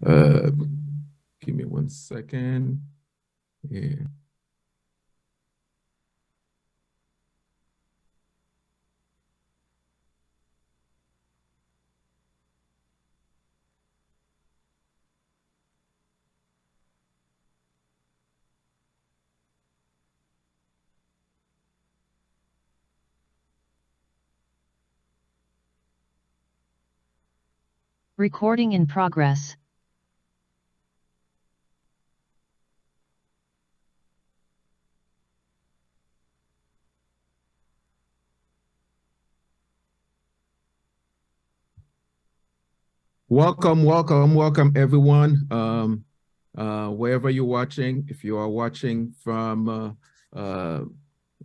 Uh, Give me 1 second. Yeah. Recording in progress. Welcome everyone. Wherever you're watching, if you are watching from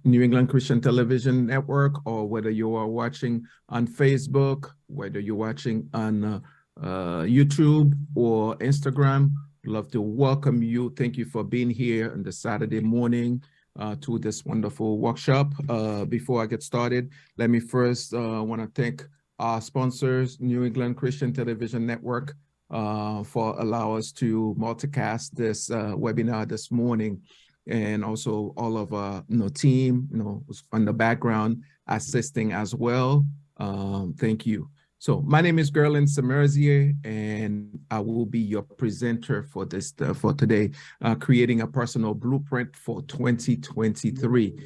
New England Christian Television Network, or whether you are watching on Facebook, whether you're watching on YouTube or Instagram, I'd love to welcome you. Thank you for being here on the Saturday morning to this wonderful workshop. Before I get started, let me first want to thank our sponsors, New England Christian Television Network, for allow us to multicast this webinar this morning, and also all of our team on the background assisting as well. Thank you. So my name is Gerlin Semerzier, and I will be your presenter for this for today, creating a personal blueprint for 2023.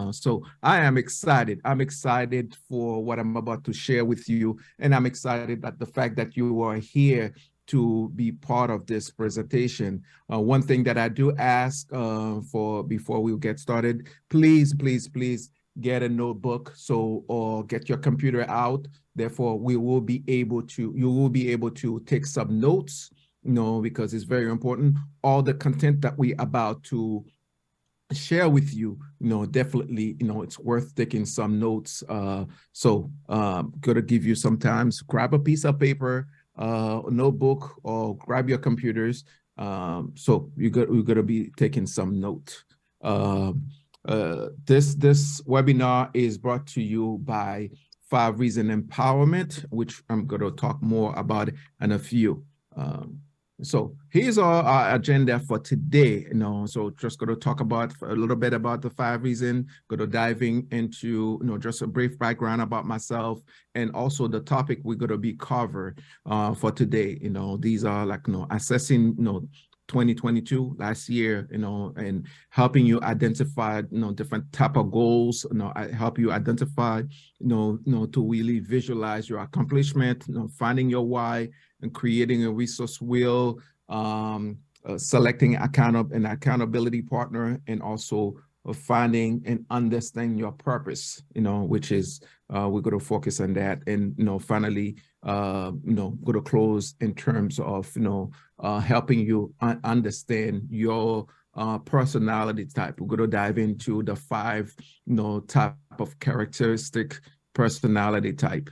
So I am excited. I'm excited for what I'm about to share with you, and I'm excited at the fact that you are here to be part of this presentation. One thing that I do ask for before we get started, please get a notebook or get your computer out. Therefore, you will be able to take some notes, because it's very important. All the content that we about to share with you, definitely, it's worth taking some notes. So gonna give you some time. So grab a piece of paper, a notebook, or grab your computers. So we're gonna be taking some notes. This webinar is brought to you by 5 Reason Empowerment, which I'm going to talk more about in a few. So here's our agenda for today. So just going to talk about a little bit about the 5 Reason, going to diving into just a brief background about myself, and also the topic we're going to be covered for today. These are like assessing 2022 last year, and helping you identify different type of goals, help you identify to really visualize your accomplishment, finding your why, and creating a resource wheel, selecting an accountability partner, and also finding and understanding your purpose, which is we're going to focus on that. And finally, going to close in terms of helping you understand your personality type. We're going to dive into the 5 type of characteristic personality type.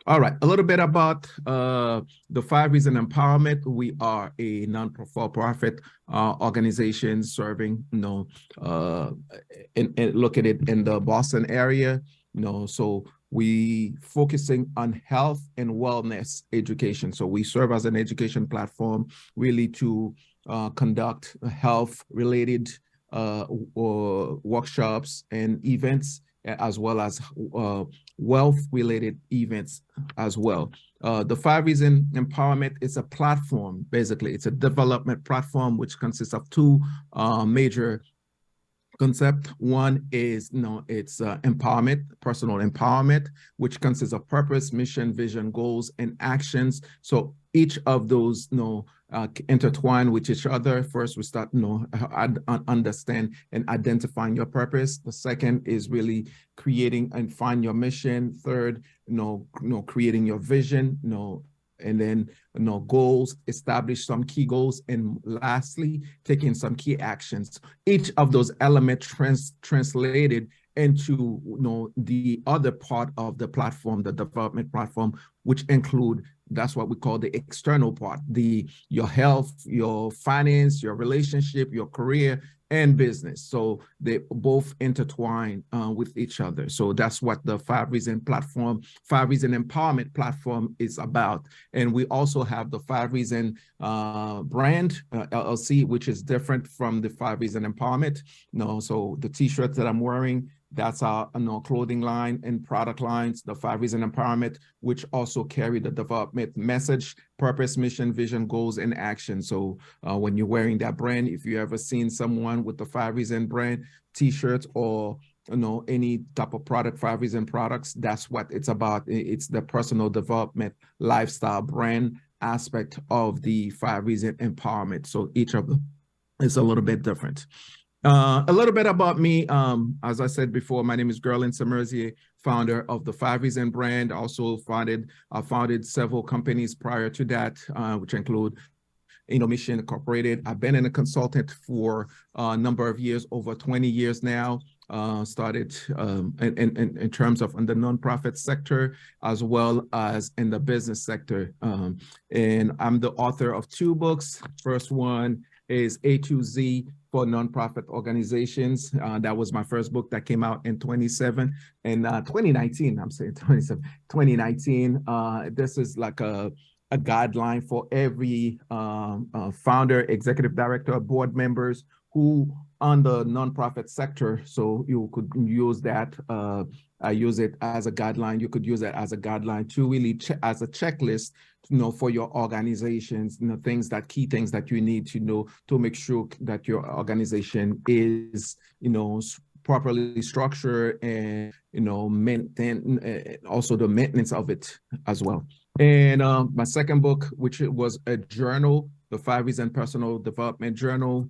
All right, a little bit about the 5 Reason Empowerment. We are a non-for-profit organization serving, located in the Boston area. So we focusing on health and wellness education. So we serve as an education platform really to conduct health-related workshops and events, as well as wealth-related events as well. The 5 Reason Empowerment is a platform. Basically, it's a development platform which consists of 2 major concepts. One is, it's empowerment, personal empowerment, which consists of purpose, mission, vision, goals, and actions. So each of those, intertwine with each other. First, we start, understand and identifying your purpose. The second is really creating and find your mission. Third, creating your vision, and then goals, establish some key goals, and lastly, taking some key actions. Each of those elements translated into the other part of the platform, the development platform, which include, that's what we call the external part, your health, your finance, your relationship, your career, and business. So they both intertwine with each other. So that's what the 5 Reason platform, 5 Reason Empowerment platform is about. And we also have the 5 Reason brand, LLC, which is different from the 5 Reason Empowerment. So the t-shirts that I'm wearing, that's our clothing line and product lines, the 5 Reason Empowerment, which also carry the development message, purpose, mission, vision, goals, and action. So when you're wearing that brand, if you ever seen someone with the 5 Reason brand t-shirts or any type of product, 5 Reason products, that's what it's about. It's the personal development lifestyle brand aspect of the 5 Reason Empowerment. So each of them is a little bit different. A little bit about me. As I said before, my name is Gerlin Samerzier, founder of the 5 Reason brand. Also founded several companies prior to that, which include Mission Incorporated. I've been a consultant for a number of years, over 20 years now. Started in terms of in the nonprofit sector as well as in the business sector. And I'm the author of 2 books. First one is A to Z for nonprofit organizations. That was my first book that came out in 2019. I'm saying 2019. This is like a guideline for every founder, executive director, board members who on the nonprofit sector. So you could use that. I use it as a guideline. You could use it as a guideline to really as a checklist, for your organizations, key things that you need to know to make sure that your organization is, properly structured and, maintain, also the maintenance of it as well. And my second book, which was a journal, the 5 Reason Personal Development Journal,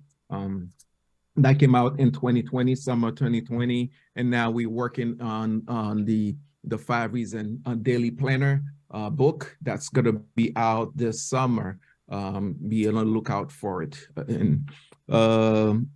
that came out in 2020, summer 2020, and now we're working on the 5 Reason Daily Planner book that's going to be out this summer. Be on the lookout for it. And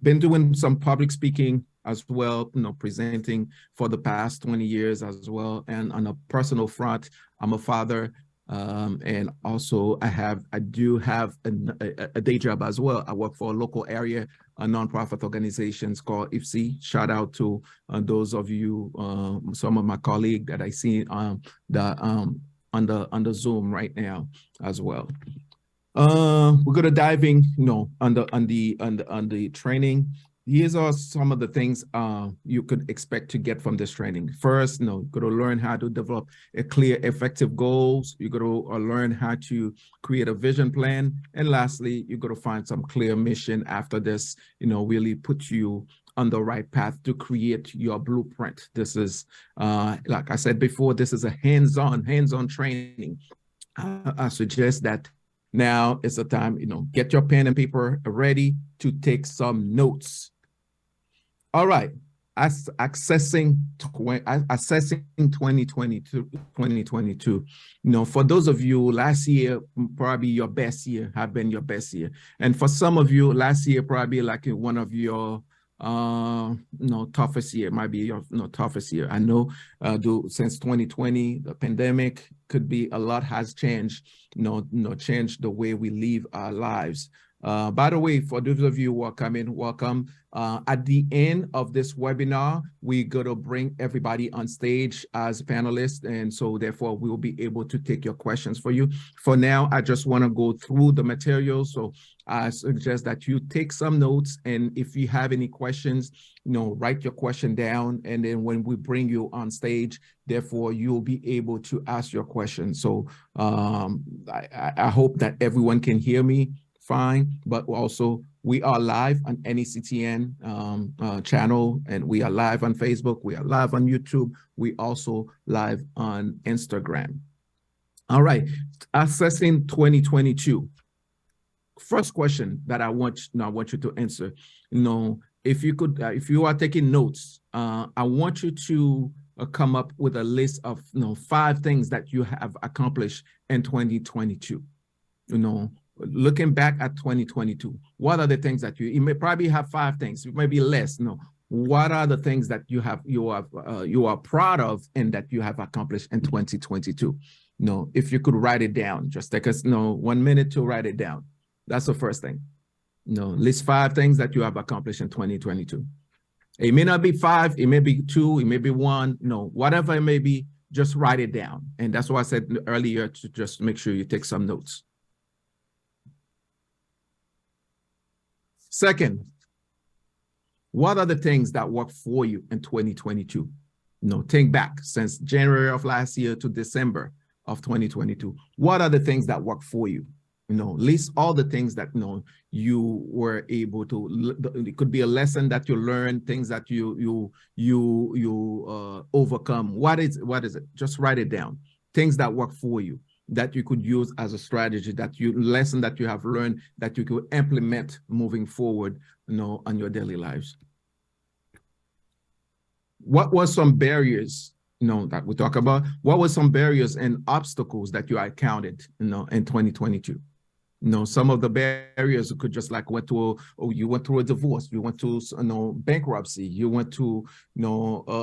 been doing some public speaking as well, presenting for the past 20 years as well. And on a personal front, I'm a father. And also I do have a day job as well. I work for a local area, a nonprofit organizations called IFC. Shout out to those of you, some of my colleagues that I see on the Zoom right now as well. We're gonna dive in, on the training. These are some of the things you could expect to get from this training. First, you're going to learn how to develop a clear, effective goals. You're going to learn how to create a vision plan. And lastly, you're going to find some clear mission after this, really put you on the right path to create your blueprint. This is, like I said before, this is a hands-on training. I suggest that now is the time, get your pen and paper ready to take some notes. All right, assessing 2022. For those of you, last year probably your best year, have been your best year, and for some of you, last year probably like one of your toughest year, might be your toughest year. I know since 2020, the pandemic could be a lot has changed, changed the way we live our lives. By the way, for those of you who are coming, welcome. At the end of this webinar, we're going to bring everybody on stage as panelists, and so therefore we will be able to take your questions for you. For now, I just want to go through the material, so I suggest that you take some notes, and if you have any questions, write your question down, and then when we bring you on stage, therefore you'll be able to ask your question. So I hope that everyone can hear me fine, but also we are live on NECTN channel, and we are live on Facebook, we are live on YouTube, we also live on Instagram. All right, assessing 2022. First question that I want you to answer, if you are taking notes, I want you to come up with a list of 5 things that you have accomplished in 2022. Looking back at 2022, what are the things that you may probably have 5 things, maybe less. What are the things that you are proud of and that you have accomplished in 2022? If you could write it down, just take us 1 minute to write it down. That's the first thing. List 5 things that you have accomplished in 2022. It may not be 5, it may be 2, it may be 1, whatever it may be, just write it down. And that's why I said earlier to just make sure you take some notes. Second, what are the things that work for you in 2022? Think back since January of last year to December of 2022. What are the things that work for you? List all the things that you were able to. It could be a lesson that you learned, things that you overcome. What is it? Just write it down. Things that work for you that you could use as a strategy, lesson that you have learned that you could implement moving forward, on your daily lives. What were some barriers, that we talk about? What were some barriers and obstacles that you encountered, in 2022? Some of the barriers could just like you went through a divorce, you went to bankruptcy, you went to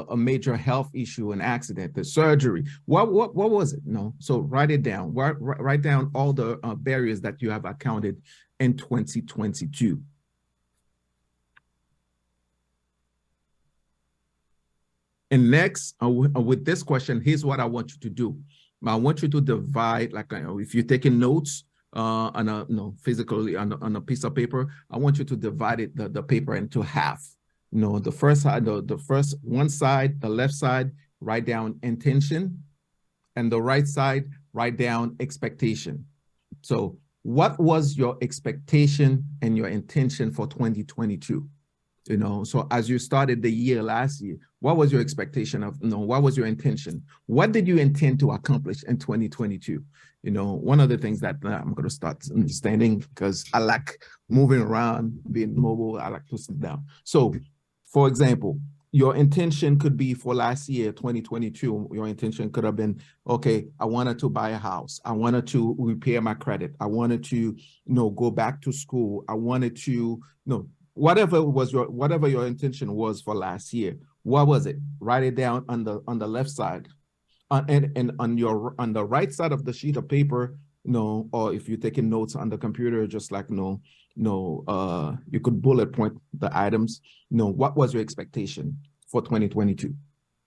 a major health issue, an accident, the surgery. What was it? So write it down. Write down all the barriers that you have encountered in 2022. And next, with this question, here's what I want you to do. I want you to divide, like if you're taking notes, physically on a piece of paper, I want you to divide the paper into half. The first side, the first one side, the left side, write down intention, and the right side, write down expectation. So what was your expectation and your intention for 2022? So as you started the year last year, what was your expectation of, what was your intention? What did you intend to accomplish in 2022? One of the things that I'm going to start understanding, because I like moving around, being mobile, I like to sit down. So, for example, your intention could be for last year, 2022, your intention could have been, okay, I wanted to buy a house. I wanted to repair my credit. I wanted to, go back to school. I wanted to, whatever your intention was for last year. What was it? Write it down on the left side. And on the right side of the sheet of paper, or if you're taking notes on the computer, just like you could bullet point the items. What was your expectation for 2022?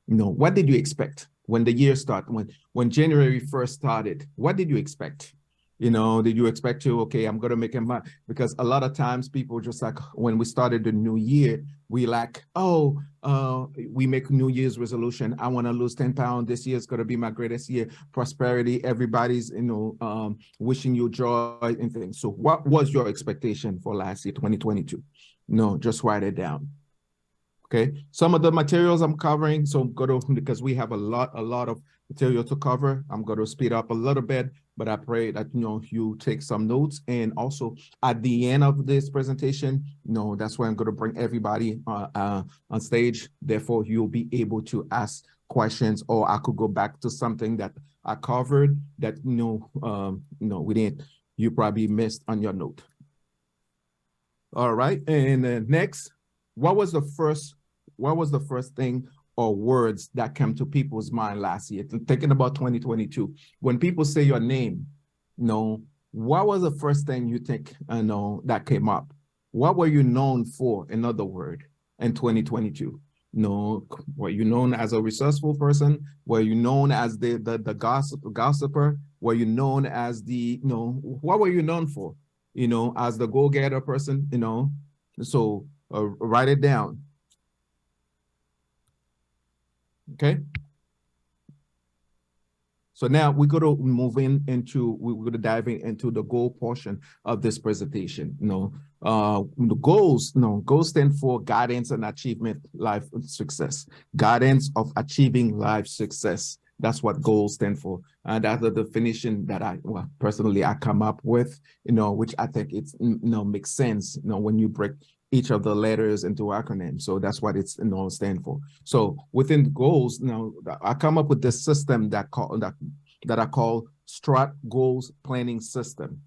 What did you expect when the year started? When January 1st started, what did you expect? Did you expect okay, I'm going to make money? Because a lot of times people just like when we started the new year, we like, we make New Year's resolution. I want to lose 10 pounds. This year is going to be my greatest year. Prosperity. Everybody's, wishing you joy and things. So what was your expectation for last year, 2022? Just write it down. Okay. Some of the materials I'm covering, so because we have a lot of material to cover, I'm going to speed up a little bit, but I pray that, you take some notes. And also at the end of this presentation, that's where I'm going to bring everybody on stage. Therefore, you'll be able to ask questions, or I could go back to something that I covered that, you probably missed on your note. All right. And next, what was the first thing or words that came to people's mind last year? Thinking about 2022, when people say your name, what was the first thing you think, that came up? What were you known for, in other words, in 2022? Were you known as a resourceful person? Were you known as the gossiper? Were you known as what were you known for? As the go-getter person, So write it down. Okay. So now we're going to we're going to dive into the goal portion of this presentation. The goals, goals stand for guidance and achievement, life success, guidance of achieving life success. That's what goals stand for. And that's the definition that personally I come up with, which I think it's, makes sense, when you break each of the letters into acronyms. So that's what it's stand for. So within goals, I come up with this system that I call Strat Goals Planning System,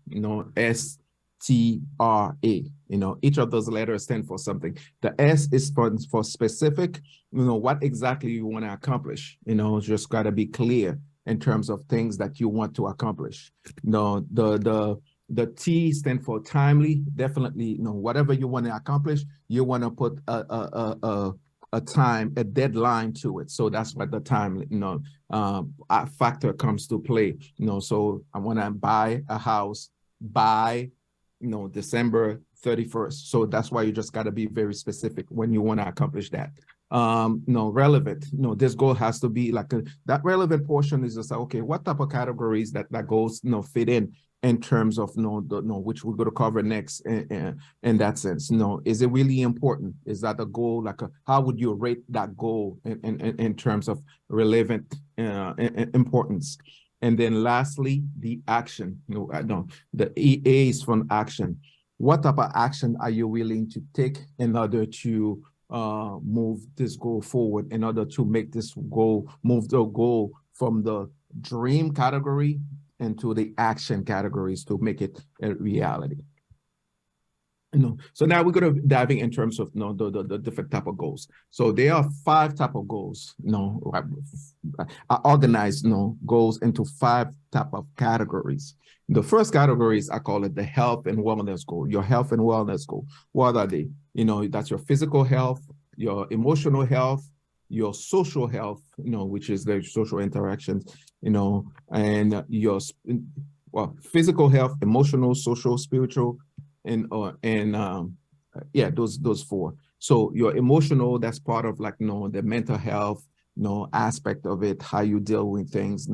STRA. Each of those letters stand for something. The S is for specific, what exactly you want to accomplish. It's just got to be clear in terms of things that you want to accomplish. The The T stand for timely. Definitely, whatever you want to accomplish, you want to put a time, a deadline to it. So that's what the time, factor comes to play. So I want to buy a house by, December 31st. So that's why you just got to be very specific when you want to accomplish that. Relevant. This goal has to be like that relevant portion is just okay, what type of categories that goes, fit in terms of which we're going to cover next in that sense. Is it really important? Is that a goal? Like how would you rate that goal in terms of relevant importance? And then lastly, the action. The EA is from action. What type of action are you willing to take in order to move this goal forward, in order to make this goal, move the goal from the dream category into the action categories to make it a reality? So now we're going to diving in terms of the different type of goals. So there are 5 type of goals. I organize goals into 5 type of categories. The first categories, I call it the health and wellness goal. Your health and wellness goal. What are they? That's your physical health, your emotional health, your social health, which is the social interactions, and your physical health, emotional, social, spiritual, and those 4. So your emotional, that's part of like the mental health aspect of it, how you deal with things,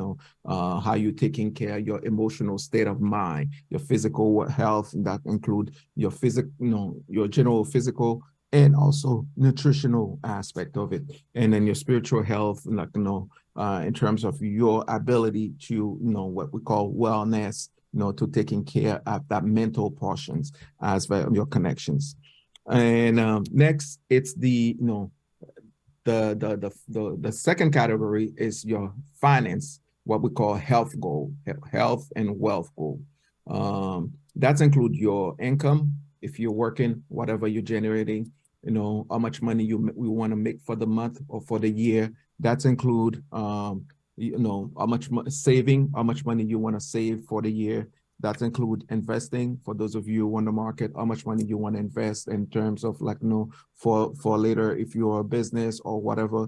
how you taking care of your emotional state of mind. Your physical health, that include your your general physical and also nutritional aspect of it. And then your spiritual health, like in terms of your ability to what we call wellness, to taking care of that mental portions as well, your connections. And next, it's the the second category is your finance, what we call health goal, health and wealth goal. That's include your income, if you're working, whatever you're generating, how much money we want to make for the month or for the year. That's include how much saving, how much money you want to save for the year. That include investing, for those of you on the market, how much money you want to invest in terms of like, for later, if you're a business or whatever,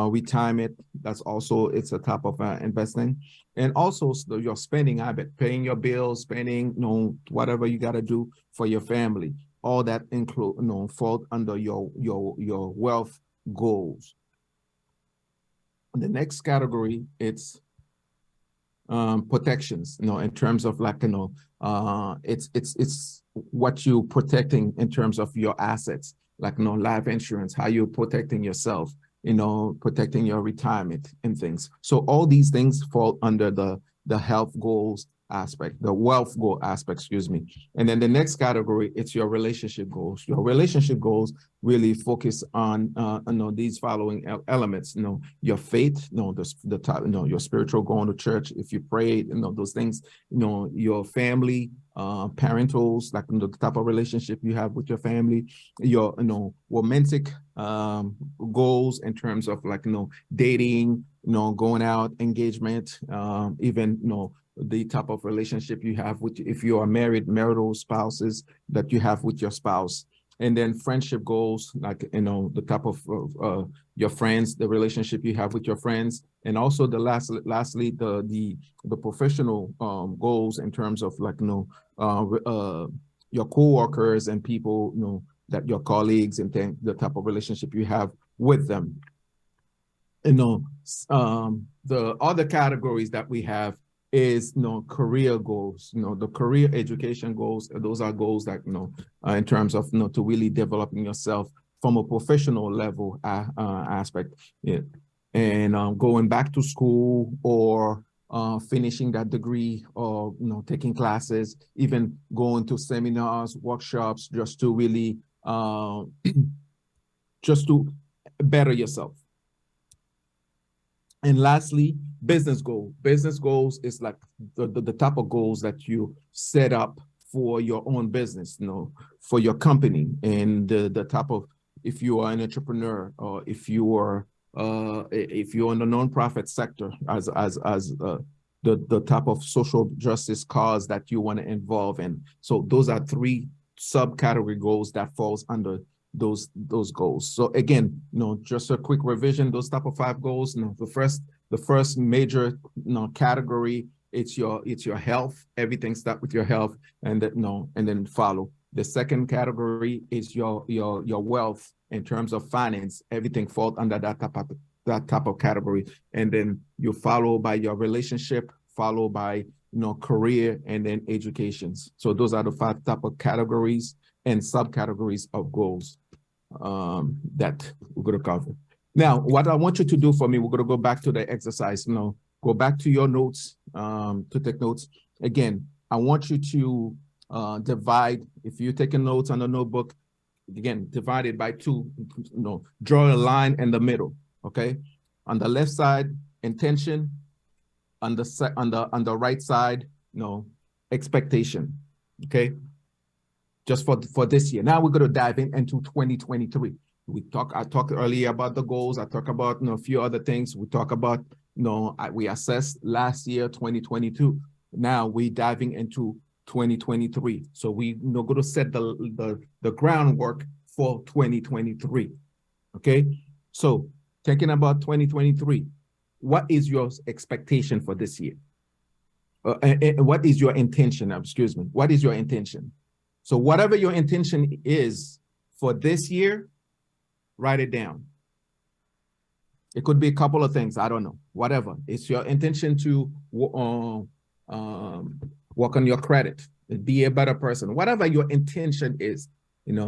we time it. That's also, it's a type of investing. And also your spending habit, paying your bills, spending, whatever you got to do for your family. All that include, fall under your wealth goals. The next category, it's protections, in terms of like, it's what you protecting in terms of your assets, like, life insurance, how you're protecting yourself, protecting your retirement and things. So all these things fall under the health goals aspect, the wealth goal aspect, excuse me. And then the next category, it's your relationship goals. Your relationship goals really focus on these following elements. Your faith, your spiritual, going to church, if you prayed, those things. Your family, parentals, like the type of relationship you have with your family. Your romantic goals in terms of like dating, going out, engagement, even the type of relationship you have with, if you are married, marital spouses that you have with your spouse. And then friendship goals, like, the type of your friends, the relationship you have with your friends. And also lastly, the professional goals in terms of like, your coworkers and people, that your colleagues, and the type of relationship you have with them. The other categories that we have is career goals, the career education goals. Those are goals that in terms of to really developing yourself from a professional level aspect, and going back to school, or finishing that degree, or taking classes, even going to seminars, workshops, just to really just to better yourself. And lastly, business goal. Business goals is like the type of goals that you set up for your own business, for your company, and the type of, if you are an entrepreneur, or if you are in the nonprofit sector as the type of social justice cause that you want to involve in. So those are three subcategory goals that falls under those goals. So again, just a quick revision, those type of 5 goals. The first major category, it's your health. Everything starts with your health, and then follow. The second category is your wealth in terms of finance. Everything falls under that type of category. And then you follow by your relationship, followed by career, and then educations. So those are the 5 type of categories and subcategories of goals that we're going to cover. Now, what I want you to do for me, we're going to go back to the exercise. Go back to your notes to take notes. Again, I want you to divide. If you're taking notes on the notebook, again, divide it by 2. Draw a line in the middle. Okay, on the left side, intention. On the right side, expectation. Okay, just for this year. Now we're going to dive into 2023. I talked earlier about the goals. I talked about a few other things. We talk about we assessed last year 2022. Now we're diving into 2023. So we going to set the groundwork for 2023. Okay, so thinking about 2023, what is your expectation for this year? And what is your intention? Excuse me. What is your intention? So whatever your intention is for this year, write it down. It could be a couple of things. I don't know. Whatever. It's your intention to work on your credit, be a better person. Whatever your intention is,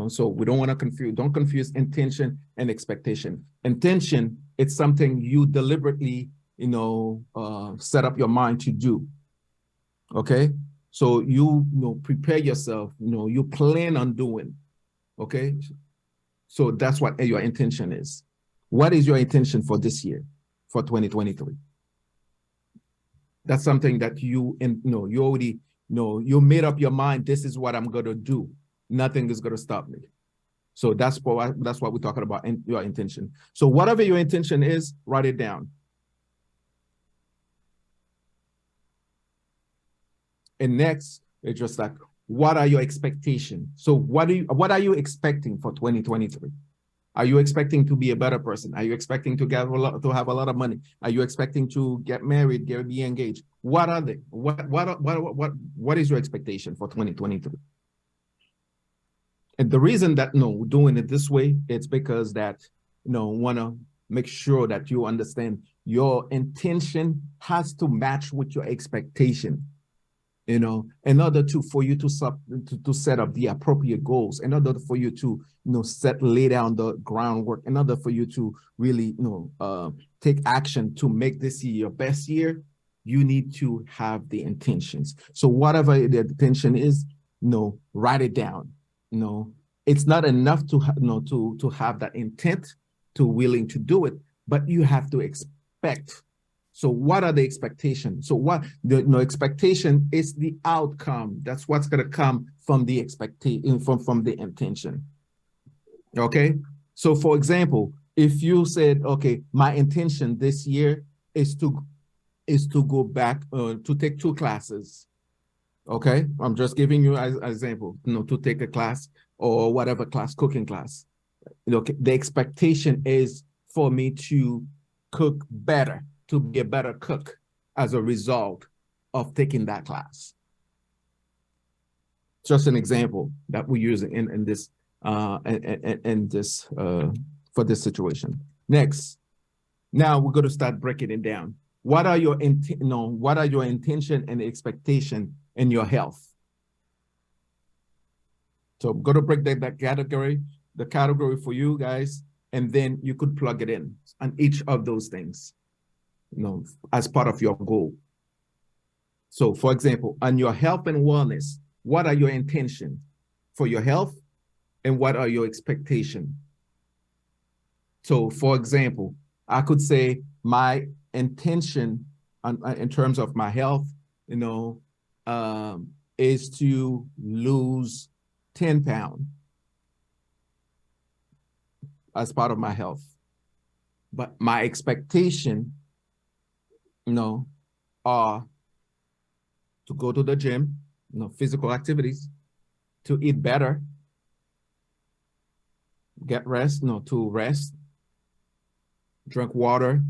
so we don't want to confuse. Don't confuse intention and expectation. Intention, it's something you deliberately, set up your mind to do. Okay, so you prepare yourself. You plan on doing. Okay, so that's what your intention is. What is your intention for this year, for 2023? That's something that you already you made up your mind. This is what I'm gonna do. Nothing is gonna stop me. So that's what we're talking about, your intention. So whatever your intention is, write it down. And next, it's just like, what are your expectations? So what are you expecting for 2023? Are you expecting to be a better person? Are you expecting to have a lot of money? Are you expecting to get married, be engaged? What are they? What is your expectation for 2023? And the reason that doing it this way, it's because that want to make sure that you understand your intention has to match with your expectation. In order for you to set up the appropriate goals, in order for you to lay down the groundwork, in order for you to really take action to make this year your best year, you need to have the intentions. So whatever the intention is, write it down. It's not enough to have that intent to willing to do it, but you have to expect. So what are the expectations? So what the expectation is the outcome. That's what's going to come from the expectation, from the intention. Okay. So for example, if you said, okay, my intention this year is to go back to take 2 classes. Okay. I'm just giving you an example, to take a class or whatever class, cooking class. The expectation is for me to cook better, to be a better cook as a result of taking that class. Just an example that we're using in this for this situation. Next, now we're going to start breaking it down. What are your intention and expectation in your health? So I'm going to break that category for you guys, and then you could plug it in on each of those things, as part of your goal. So for example, on your health and wellness, what are your intentions for your health and what are your expectations? So for example, I could say my intention in terms of my health, is to lose 10 pounds as part of my health. But my expectation, are to go to the gym, physical activities, to eat better, get rest, to rest, drink water.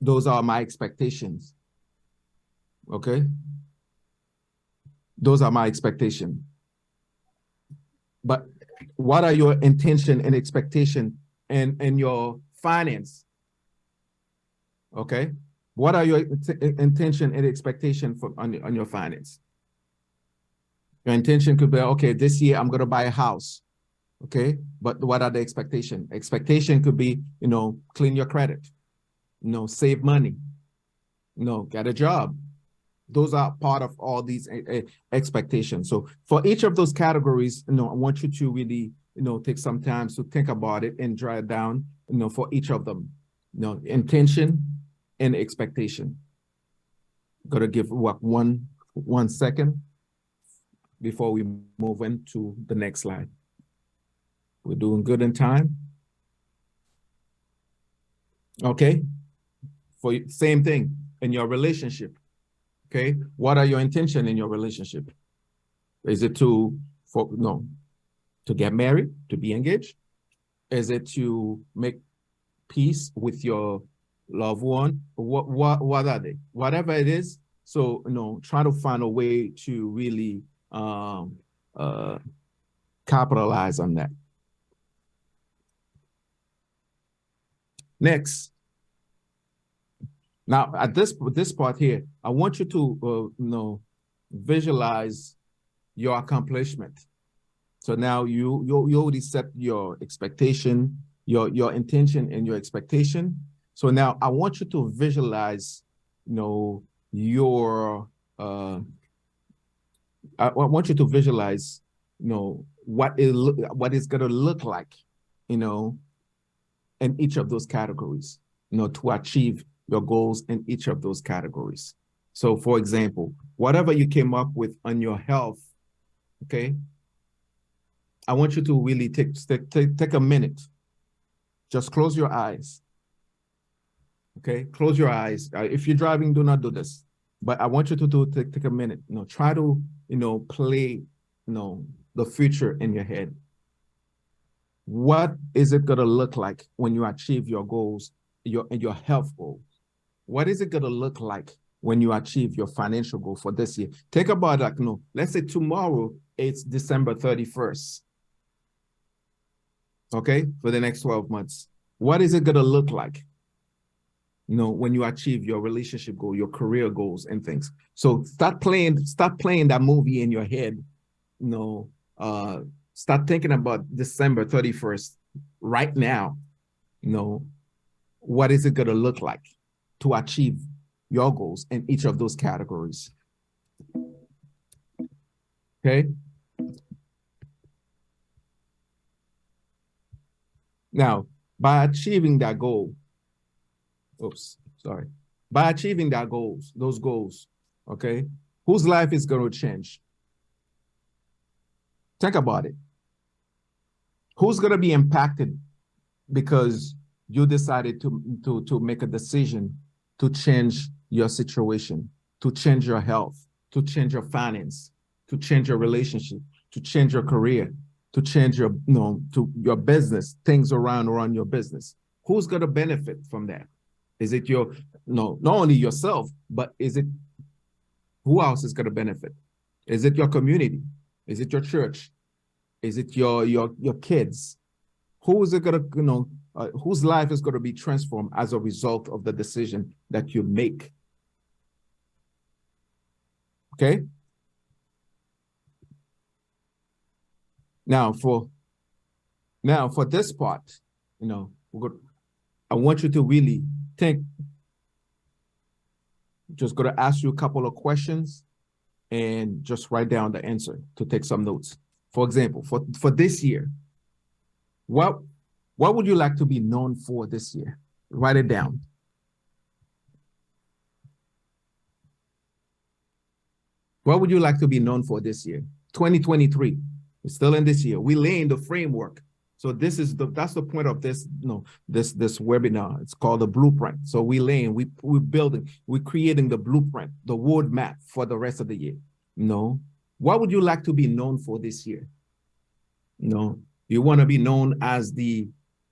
Those are my expectations. Okay? Those are my expectations. But what are your intention and expectation and your finance? Okay? What are your intention and expectation on your finance? Your intention could be, okay, this year I'm going to buy a house. Okay? But what are the expectation? Expectation could be, clean your credit, save money, get a job. Those are part of all these expectations. So for each of those categories, I want you to really, take some time to think about it and draw it down, for each of them, intention and expectation. Got to give one second before we move into the next slide. We're doing good in time. Okay. For same thing in your relationship. Okay, what are your intention in your relationship? Is it to get married, to be engaged? Is it to make peace with your loved one? What are they? Whatever it is. So try to find a way to really capitalize on that. Next. Now, at this part here, I want you to visualize your accomplishment. So now you already set your expectation, your intention and your expectation. So now I want you to visualize, your I want you to visualize, what it's going to look like, in each of those categories, to achieve your goals in each of those categories. So for example, whatever you came up with on your health, okay, I want you to really take a minute. Just close your eyes. Okay, close your eyes. If you're driving, do not do this. But I want you to take a minute. Try to play the future in your head. What is it gonna look like when you achieve your goals, your health goals? What is it gonna look like when you achieve your financial goal for this year? Think about that. Let's say tomorrow it's December 31st. Okay, for the next 12 months. What is it gonna look like? When you achieve your relationship goal, your career goals and things. So start playing that movie in your head. Start thinking about December 31st right now. What is it gonna look like to achieve your goals in each of those categories? Okay. Now, by achieving that goal, by achieving those goals, okay, whose life is going to change? Think about it. Who's going to be impacted because you decided to make a decision to change your situation, to change your health, to change your finance, to change your relationship, to change your career, to change your, to your business, things around your business? Who's going to benefit from that? Is it not only yourself, but is it, who else is going to benefit? Is it your community? Is it your church? Is it your kids? Who is it going to, whose life is going to be transformed as a result of the decision that you make? Okay. Now for this part, I want you to really think. Just going to ask you a couple of questions and just write down the answer to take some notes. For example, for this year, what would you like to be known for this year? Write it down. What would you like to be known for this year? 2023. We're still in this year. We're laying the framework. So that's the point of this, this webinar. It's called the blueprint. So we're building, we're creating the blueprint, the roadmap for the rest of the year. What would you like to be known for this year? You want to be known as the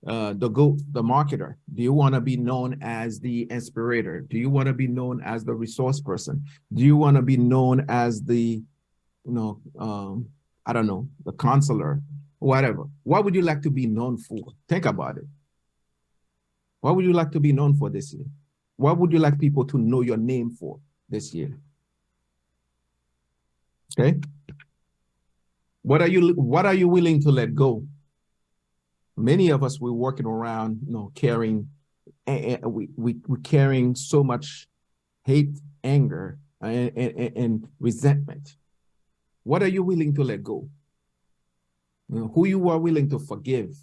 GOAT, the marketer? Do you want to be known as the inspirator? Do you want to be known as the resource person? Do you want to be known as the, I don't know, the counselor, whatever? What would you like to be known for? Think about it. What would you like to be known for this year? What would you like people to know your name for this year? Okay. What are you willing to let go? Many of us, we're working around, carrying, we're carrying so much hate, anger, and resentment. What are you willing to let go? Who you are willing to forgive?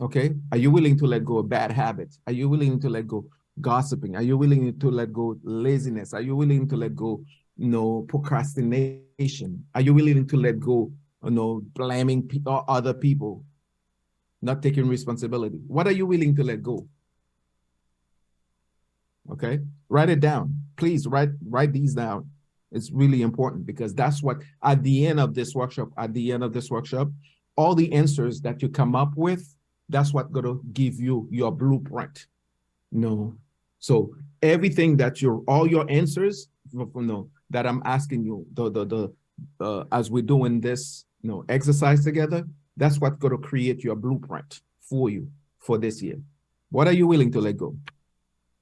Okay, are you willing to let go of bad habits? Are you willing to let go gossiping? Are you willing to let go laziness? Are you willing to let go, procrastination? Are you willing to let go, blaming other people, not taking responsibility? What are you willing to let go? Okay, write it down. Please write these down. It's really important, because that's what, at the end of this workshop, all the answers that you come up with, that's what's going to give you your blueprint. So everything that all your answers, that I'm asking you, as we're doing this, exercise together, that's what's going to create your blueprint for you for this year. What are you willing to let go?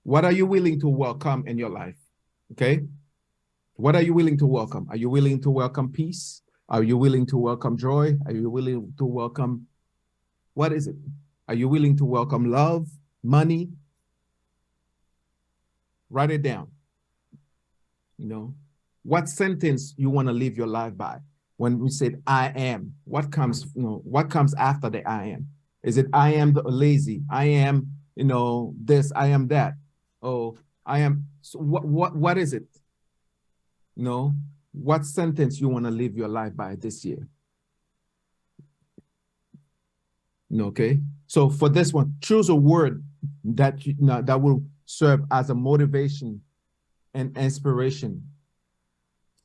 What are you willing to welcome in your life? Okay. What are you willing to welcome? Are you willing to welcome peace? Are you willing to welcome joy? Are you willing to welcome, what is it? Are you willing to welcome love, money? Write it down. What sentence you want to live your life by? When we said I am, what comes after the I am? Is it I am lazy? I am, this, I am that. Oh, I am, so what is it? What sentence you want to live your life by this year? Okay. So for this one, choose a word that that will serve as a motivation and inspiration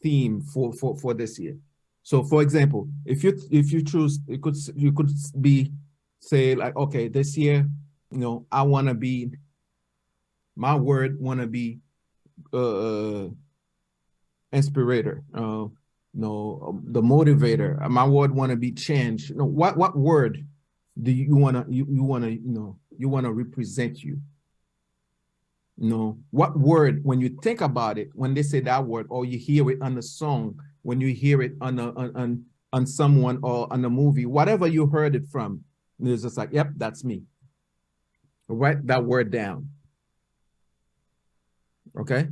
theme for this year. So for example, if you choose, you could be, say, like, okay, this year, I want to be, my word want to be inspirator, the motivator. My word want to be change. What word do you want to represent you? What word, when you think about it, when they say that word, or you hear it on the song, when you hear it on someone or on a movie, whatever you heard it from, it's just like, yep, that's me. Write that word down. Okay.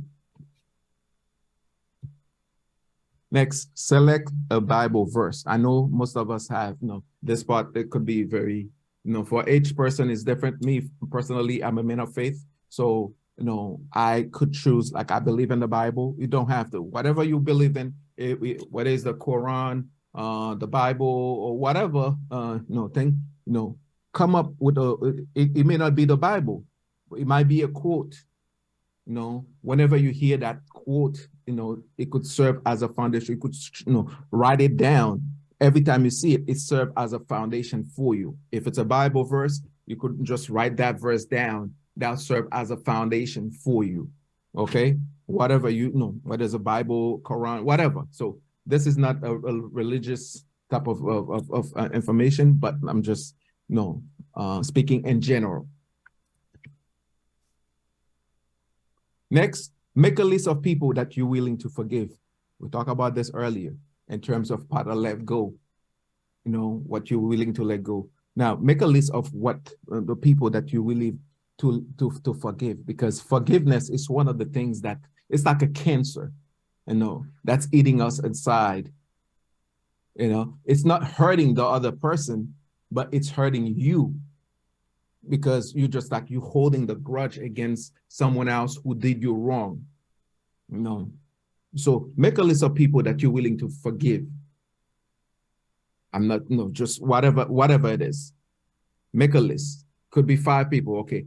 Next, select a Bible verse. I know most of us have, this part, it could be very, for each person is different. Me, personally, I'm a man of faith. So, I could choose, like, I believe in the Bible. You don't have to. Whatever you believe in, whether it's the Quran, the Bible, or whatever, thing, come up with it may not be the Bible. It might be a quote. Whenever you hear that quote, it could serve as a foundation. You could, write it down. Every time you see it, it serves as a foundation for you. If it's a Bible verse, you could just write that verse down. That'll serve as a foundation for you. Okay? Whatever whether it's a Bible, Quran, whatever. So this is not a religious type of information, but I'm just, speaking in general. Next, make a list of people that you're willing to forgive. We talked about this earlier in terms of part of let go, what you're willing to let go. Now, make a list of what the people that you willing to forgive, because forgiveness is one of the things that it's like a cancer, that's eating us inside. It's not hurting the other person, but it's hurting you, because you holding the grudge against someone else who did you wrong. So make a list of people that you're willing to forgive. I'm not, no, just whatever it is. Make a list. Could be 5 people. Okay.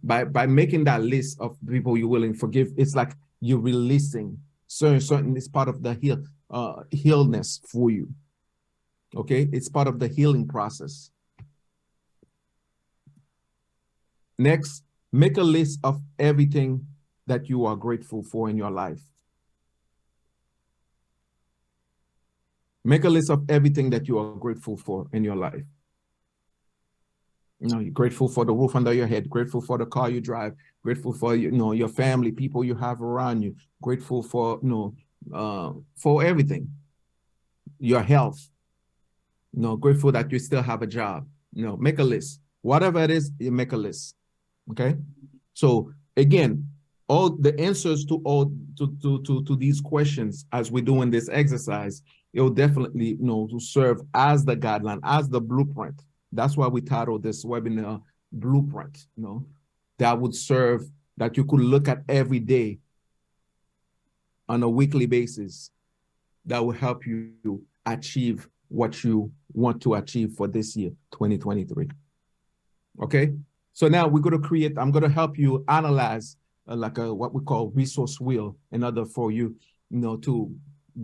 By making that list of people you're willing to forgive, it's like you're releasing certain it's part of the healness for you. Okay. It's part of the healing process. Next, make a list of everything that you are grateful for in your life. Make a list of everything that you are grateful for in your life. You know, you're grateful for the roof under your head, grateful for the car you drive, grateful for, you know, your family, people you have around you, grateful for, you know, for everything. Your health, you know, grateful that you still have a job. You know, make a list. Whatever it is, you make a list. Okay. So again, all the answers to all to these questions as we do in this exercise, it will definitely, you know, to serve as the guideline, as the blueprint. That's why we titled this webinar Blueprint, you know, that would serve, that you could look at every day on a weekly basis, that will help you achieve what you want to achieve for this year, 2023. Okay. So now we're going to create, I'm going to help you analyze what we call resource wheel in order for you, you know, to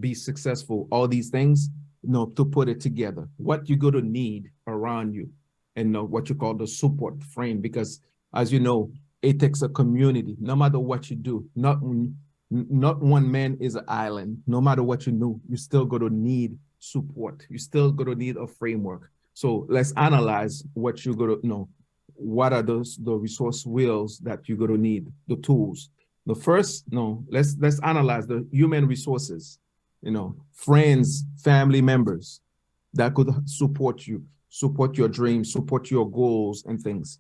be successful, all these things, you know, to put it together, what you're going to need around you, and what you call the support frame, because as you know, it takes a community. No matter what you do, not one man is an island. No matter what you do, you still going to need support. You still going to need a framework. So let's analyze what you're going to know. What are the resource wheels that you're going to need, the tools. The first, let's analyze the human resources, you know, friends, family members that could support you, support your dreams, support your goals and things.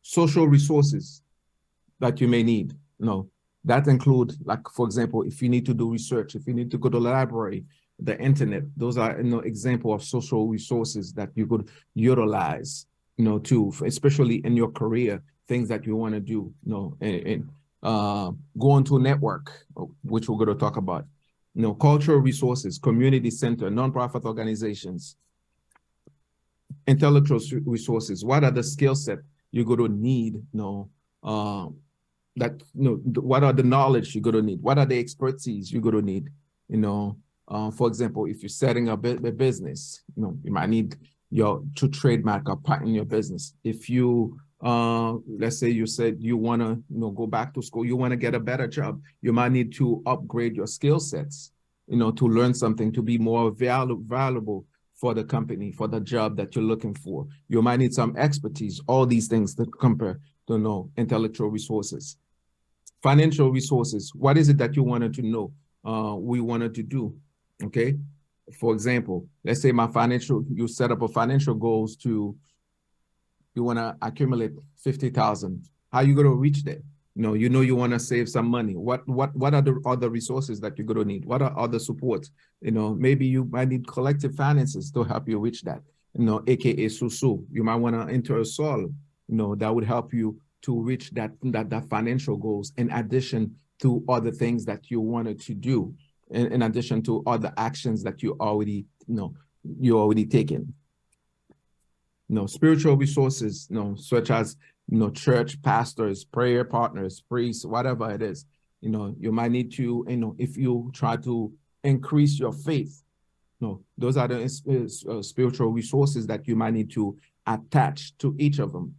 Social resources that you may need, you know, that include, like, for example, if you need to do research, if you need to go to the library, the internet, those are, you know, example of social resources that you could utilize, you know, to, especially in your career, things that you want to do, you know, and go into a network, which we're going to talk about, you know, cultural resources, community center, nonprofit organizations, intellectual resources. What are the skill set you're going to need, you know, that, you know, what are the knowledge you're going to need? What are the expertise you're going to need, you know? For example, if you're setting up a business, you know, you might need to trademark or patent your business. If you, let's say you said you want to, you know, go back to school, you want to get a better job, you might need to upgrade your skill sets, you know, to learn something, to be more valuable for the company, for the job that you're looking for. You might need some expertise, all these things that compare to, you know, intellectual resources. Financial resources, what is it that you wanted to know, we wanted to do? Okay. For example, let's say you set up a financial goals to, you want to accumulate 50,000. How are you going to reach that? You know, you want to save some money. What are the other resources that you're going to need? What are other supports? You know, maybe you might need collective finances to help you reach that, you know, AKA SUSU. You might want to enter a SOL, you know, that would help you to reach that financial goals, in addition to other things that you wanted to do, in addition to other actions that you already, you know, taken. You know, spiritual resources, you know, such as, you know, church pastors, prayer partners, priests, whatever it is. You know, you might need to, you know, if you try to increase your faith, you know, those are the spiritual resources that you might need to attach to each of them.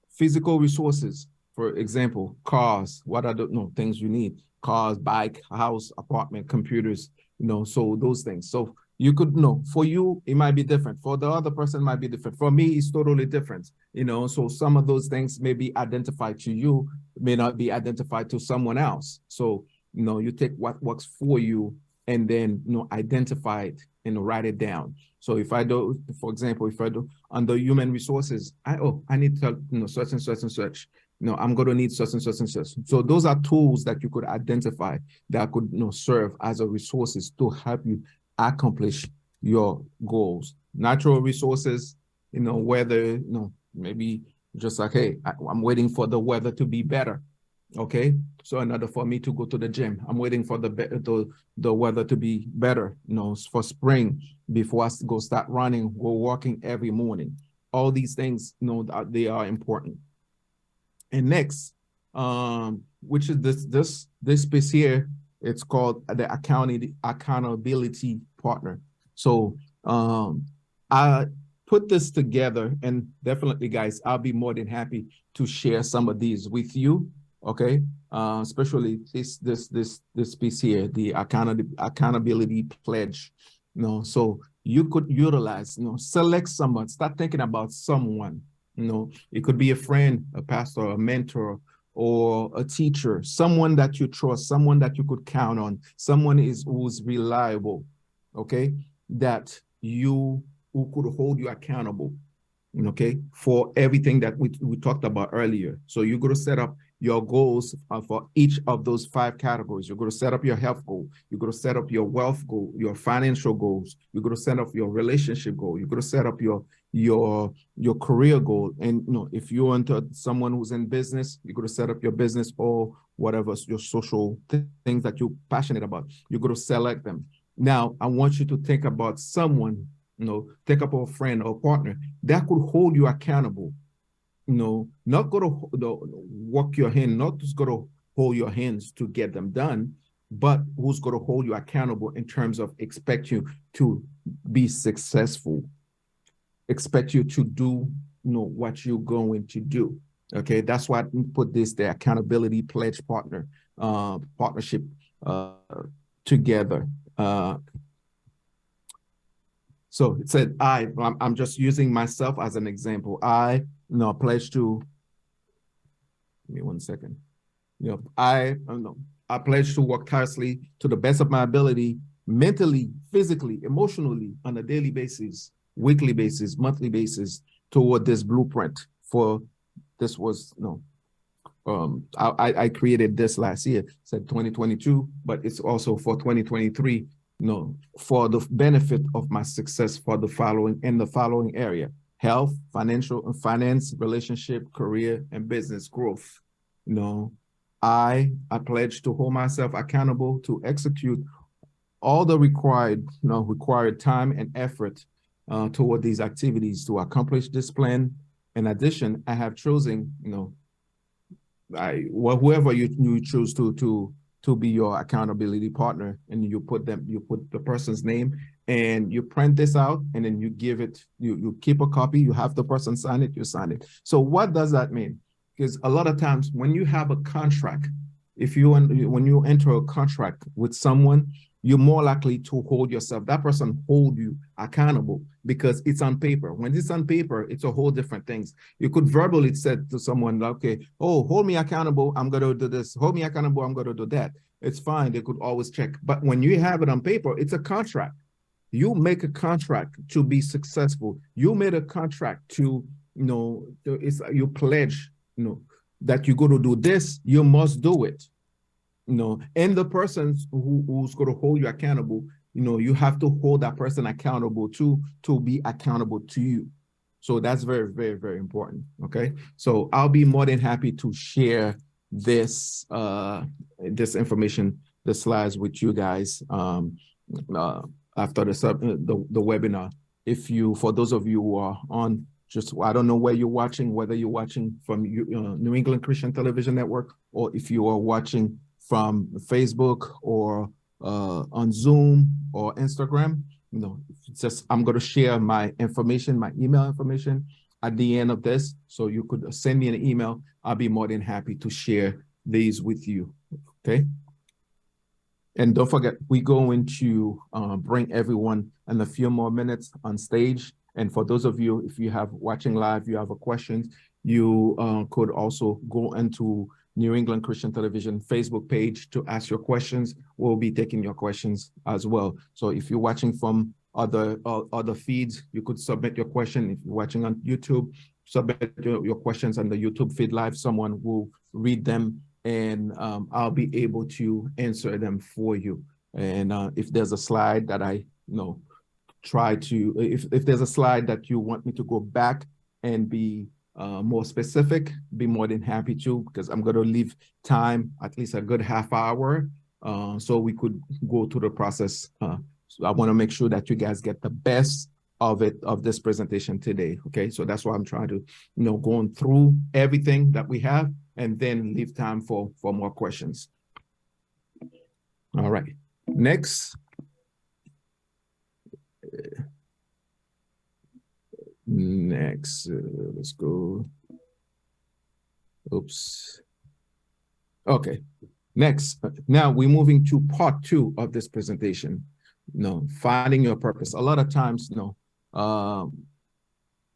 Physical resources, for example, cars. What are the things you need? Cars, bike, house, apartment, computers, you know, so those things. So you could know, for you, it might be different. For the other person, it might be different. For me, it's totally different, you know, so some of those things may be identified to you, may not be identified to someone else. So, you know, you take what works for you and then, you know, identify it and write it down. So if I do, for example, if I do under human resources, I need to, you know, such and such and such. You know, I'm going to need such and such and such. So those are tools that you could identify that could, you know, serve as a resources to help you accomplish your goals. Natural resources, you know, weather, you know, maybe just like, hey, I'm waiting for the weather to be better. Okay, so in order for me to go to the gym, I'm waiting for the weather to be better, for spring before I go start running, go walking every morning. All these things, they are important. And next, which is this piece here, it's called the accountability partner. So I put this together, and definitely, guys, I'll be more than happy to share some of these with you. Okay, especially this piece here, the accountability pledge. So you could utilize, select someone, start thinking about someone. It could be a friend, a pastor, a mentor, or a teacher, someone that you trust, someone that you could count on, someone who's reliable, okay, that who could hold you accountable, okay, for everything that we talked about earlier. So you're going to set up your goals for each of those 5 categories. You're going to set up your health goal. You're going to set up your wealth goal, your financial goals. You're going to set up your relationship goal. You're going to set up your career goal. And if you're into someone who's in business, you're going to set up your business or whatever your social things that you're passionate about. You're going to select them. Now, I want you to think about someone, think about a friend or partner that could hold you accountable. Not going to walk your hand, not just going to hold your hands to get them done, but who's going to hold you accountable in terms of expect you to be successful, expect you to do, what you're going to do. Okay, that's why I put the accountability pledge partnership together. So it said, I'm just using myself as an example. I pledge to, give me 1 second. I pledge to work tirelessly to the best of my ability, mentally, physically, emotionally, on a daily basis, weekly basis, monthly basis, toward this blueprint for this was, I created this last year, said 2022, but it's also for 2023, for the benefit of my success for the following area: health, finance, relationship, career, and business growth. I pledge to hold myself accountable to execute all the required time and effort toward these activities to accomplish this plan. In addition, I have chosen, whoever you choose to be your accountability partner, and you put the person's name, and you print this out, and then you give it, you keep a copy, you have the person sign it, you sign it. So what does that mean? Because a lot of times when you have a contract, when you enter a contract with someone, you're more likely to hold yourself, that person hold you accountable, because it's on paper. When it's on paper, it's a whole different things. You could verbally say to someone, okay, oh, hold me accountable, I'm going to do this. Hold me accountable, I'm going to do that. It's fine. They could always check. But when you have it on paper, it's a contract. You make a contract to be successful. You made a contract to, you pledge, that you're going to do this, you must do it. And the person who's going to hold you accountable, you have to hold that person accountable to be accountable to you. So that's very, very, very important. Okay. So I'll be more than happy to share this information, the slides with you guys after the webinar. For those of you who are on, I don't know where you're watching, whether you're watching from New England Christian Television Network, or if you are watching from Facebook or on Zoom or Instagram, I'm going to share my information, my email information at the end of this. So you could send me an email. I'll be more than happy to share these with you. Okay. And don't forget, we're going to bring everyone in a few more minutes on stage. And for those of you, if you have watching live, you have a question, you could also go into New England Christian Television Facebook page to ask your questions. We'll be taking your questions as well. So if you're watching from other feeds, you could submit your question. If you're watching on YouTube, submit your questions on the YouTube feed live. Someone will read them, and I'll be able to answer them for you. And if there's a slide that I if there's a slide that you want me to go back and be more specific, be more than happy to, because I'm going to leave time, at least a good half hour, so we could go through the process. So I want to make sure that you guys get the best of this presentation today. Okay, so that's why I'm trying to, going through everything that we have and then leave time for more questions. All right, next. Let's go. Oops. Okay, next. Now we're moving to part 2 of this presentation. Finding your purpose. A lot of times,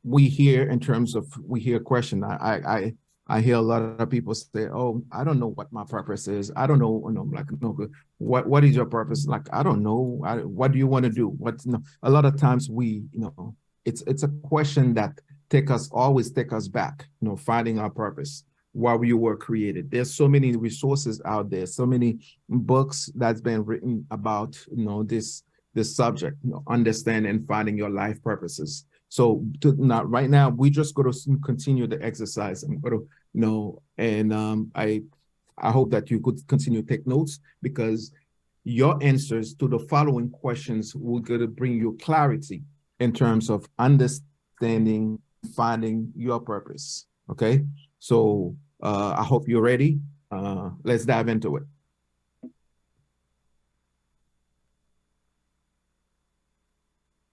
we hear a question. I hear a lot of people say, "Oh, I don't know what my purpose is. I don't know." Like, no, what is your purpose? Like, I don't know. What do you want to do? A lot of times it's a question that always take us back. Finding our purpose, why you were created. There's so many resources out there, so many books that's been written about this subject, understand and finding your life purposes. So right now, we just going to continue the exercise. I'm going to, and I hope that you could continue to take notes, because your answers to the following questions will going to bring you clarity in terms of understanding, finding your purpose. Okay, so I hope you're ready. Let's dive into it.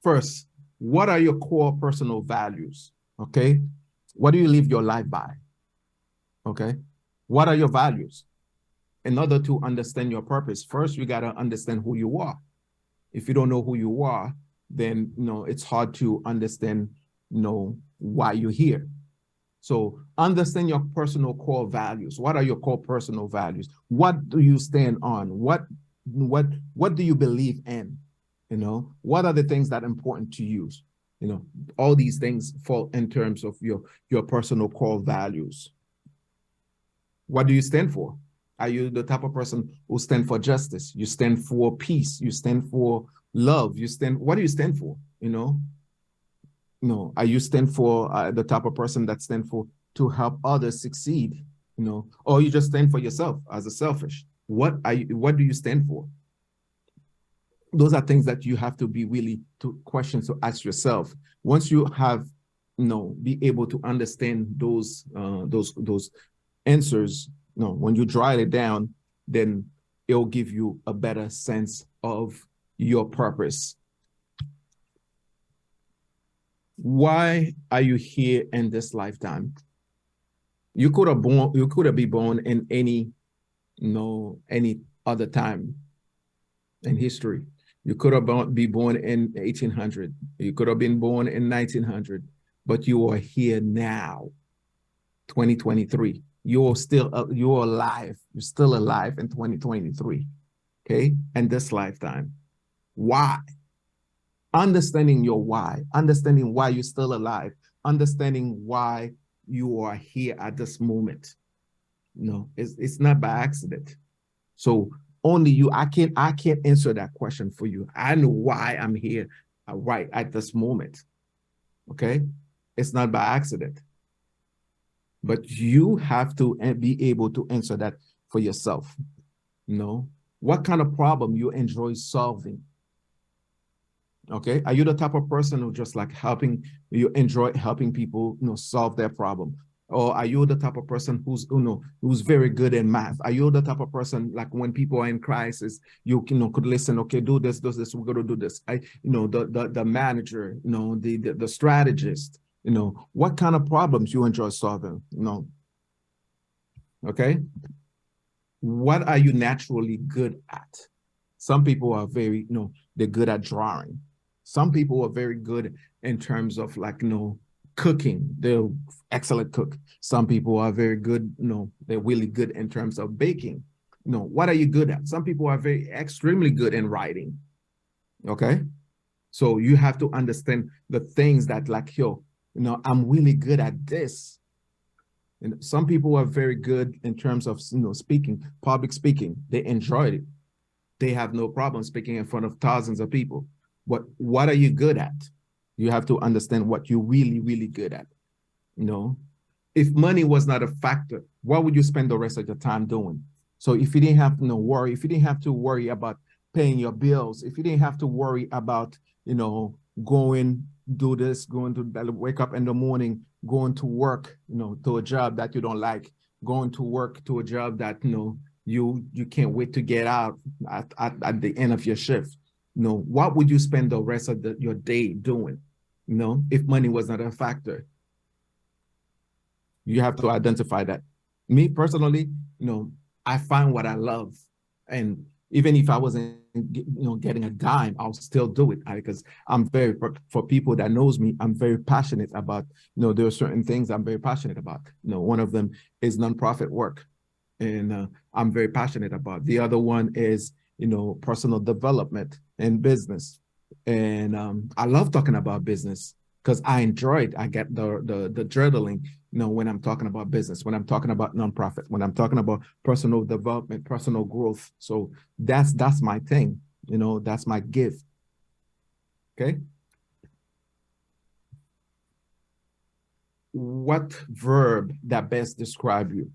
First, what are your core personal values? Okay. What do you live your life by? Okay. What are your values? In order to understand your purpose, first, you got to understand who you are. If you don't know who you are, then, it's hard to understand, why you're here. So understand your personal core values. What are your core personal values? What do you stand on? What do you believe in? What are the things that are important to you? All these things fall in terms of your personal core values. What do you stand for? Are you the type of person who stand for justice? You stand for peace. You stand for love. What do you stand for? Are you stand for the type of person that stand for to help others succeed? Or you just stand for yourself as a selfish? What do you stand for? Those are things that you have to be really questions to ask yourself. Once you have, be able to understand those answers, when you write it down, then it'll give you a better sense of your purpose. Why are you here in this lifetime? You could have been born in any other time in history. You could have been born in 1800. You could have been born in 1900, but you are here now, 2023. You're alive. You're still alive in 2023. Okay, in this lifetime. Why? Understanding your why, understanding why you're still alive, understanding why you are here at this moment. It's not by accident. So only you, I can't answer that question for you. I know why I'm here right at this moment. Okay? It's not by accident. But you have to be able to answer that for yourself. What kind of problem you enjoy solving? Okay, are you the type of person who just like you enjoy helping people, solve their problem? Or are you the type of person who's very good in math? Are you the type of person, like, when people are in crisis, you could listen, okay, do this, we're going to do this. The manager, the strategist, what kind of problems you enjoy solving, okay? What are you naturally good at? Some people are very, they're good at drawing. Some people are very good in terms of cooking. They're excellent cook. Some people are very good, they're really good in terms of baking. What are you good at? Some people are extremely good in writing. Okay. So you have to understand the things that I'm really good at this. And some people are very good in terms of, speaking, public speaking. They enjoyed it. They have no problem speaking in front of thousands of people. But what are you good at? You have to understand what you're really, really good at. If money was not a factor, what would you spend the rest of your time doing? So if you didn't have no worry, if you didn't have to worry about paying your bills, if you didn't have to worry about, going do this, going to wake up in the morning, going to work, to a job that you don't like, going to work to a job that you can't wait to get out at the end of your shift. What would you spend the rest of your day doing? If money was not a factor. You have to identify that. Me personally, I find what I love. And even if I wasn't, getting a dime, I'll still do it because I'm for people that knows me, I'm very passionate about, there are certain things I'm very passionate about. One of them is nonprofit work. And I'm very passionate about. The other one is, personal development and business. And I love talking about business because I enjoy it. I get the journaling, when I'm talking about business, when I'm talking about nonprofit, when I'm talking about personal development, personal growth. So that's my thing, that's my gift. Okay. What verb that best describe you?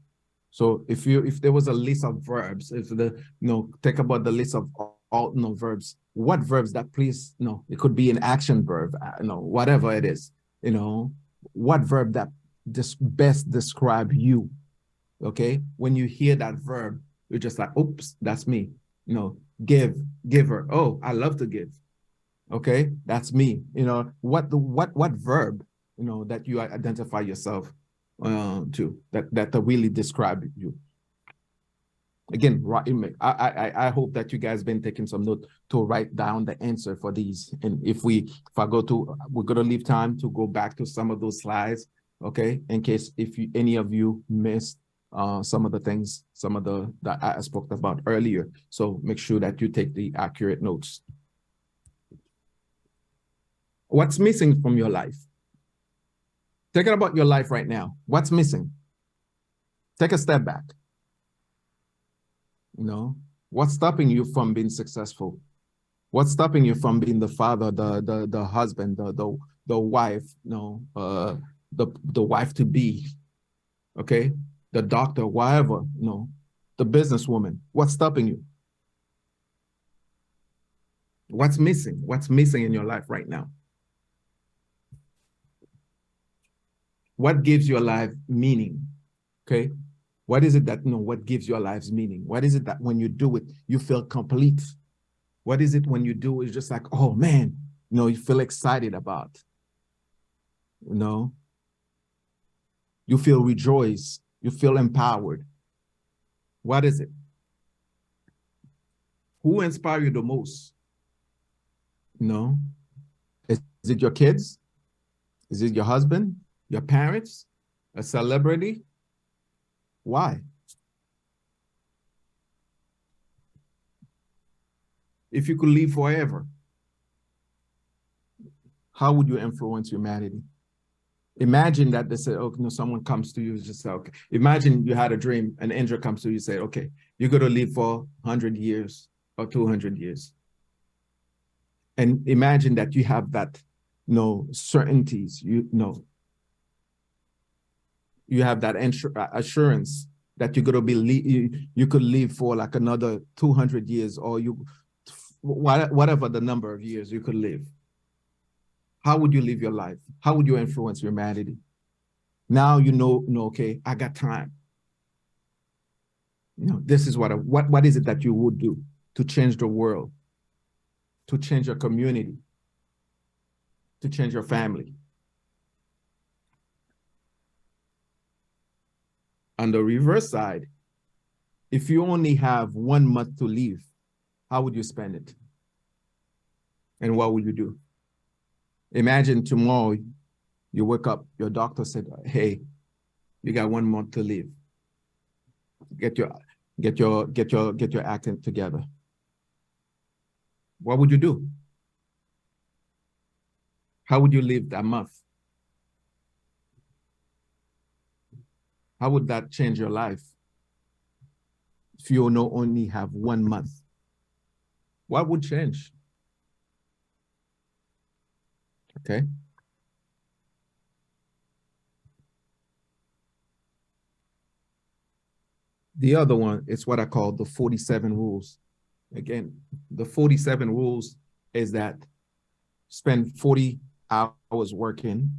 So if there was a list of verbs, think about the list of all verbs, what verbs that please, it could be an action verb, whatever it is, what verb that best describe you. Okay. When you hear that verb, you're just like, oops, that's me. Give, giver. Oh, I love to give. Okay. That's me. What verb, that you identify yourself to that really describe you. Again, I hope that you guys been taking some note to write down the answer for these. And if we're gonna leave time to go back to some of those slides, okay, in case any of you missed some of the things, that I spoke about earlier. So make sure that you take the accurate notes. What's missing from your life? Thinking about your life right now, what's missing? Take a step back. What's stopping you from being successful? What's stopping you from being the father, the husband, the wife, the wife to be, okay? The doctor, whatever, the businesswoman. What's stopping you? What's missing? What's missing in your life right now? What gives your life meaning? Okay. What is it that, what gives your lives meaning? What is it that when you do it, you feel complete? What is it when you do it, it's just like, oh man, you feel excited about, you feel rejoiced, you feel empowered. What is it? Who inspire you the most? Is it your kids? Is it your husband, your parents, a celebrity? Why? If you could live forever, how would you influence humanity? Imagine that they say, oh, someone comes to you, just say, okay. Imagine you had a dream, an angel comes to you, say, okay, you're going to live for 100 years or 200 years. And imagine that you have that, certainties, you have that assurance that you're going to be, you could live for like another 200 years or whatever the number of years you could live. How would you live your life? How would you influence humanity? Now okay, I got time. This is what is it that you would do to change the world, to change your community, to change your family? On the reverse side, if you only have 1 month to live, how would you spend it? And what would you do? Imagine tomorrow you wake up, your doctor said, hey, you got 1 month to live. Get your acting together. What would you do? How would you live that month? How would that change your life if you only have 1 month? What would change? Okay. The other one is what I call the 47 rules. Again, the 47 rules is that spend 40 hours working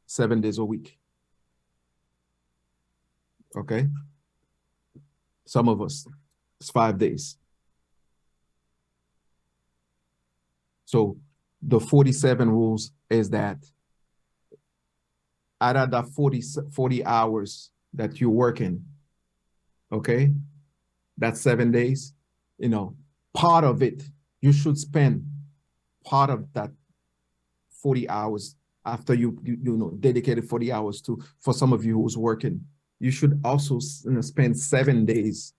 7 days a week. Okay? Some of us, it's 5 days. So the 47 rules is that out of that 40 hours that you're working, okay, that's 7 days, part of it, you should spend part of that 40 hours after you dedicated 40 hours for some of you who's working. You should also spend 7 days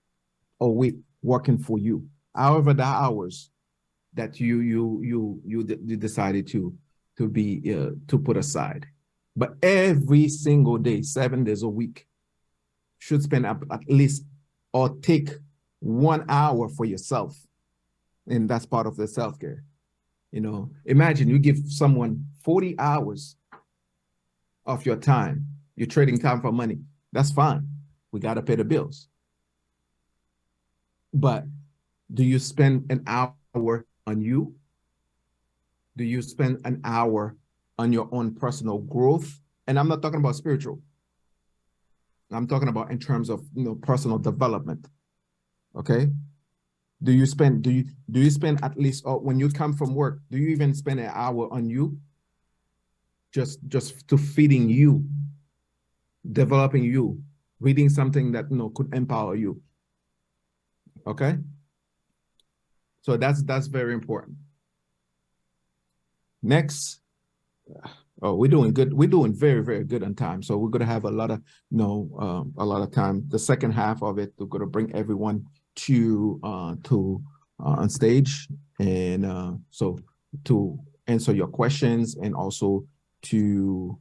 a week working for you. However, the hours that you decided to put aside. But every single day, 7 days a week, should spend at least or take 1 hour for yourself. And that's part of the self-care. Imagine you give someone 40 hours of your time. You're trading time for money. That's fine. We got to pay the bills. But do you spend an hour on you? Do you spend an hour on your own personal growth? And I'm not talking about spiritual. I'm talking about in terms of personal development. Okay? Do you spend at least, or when you come from work, do you even spend an hour on you? Just to feeding you, developing you, reading something that could empower you. Okay? So that's very important. Next, we're doing good. We're doing very, very good on time. So we're going to have a lot of time. The second half of it, we're going to bring everyone to on stage, and so to answer your questions and also to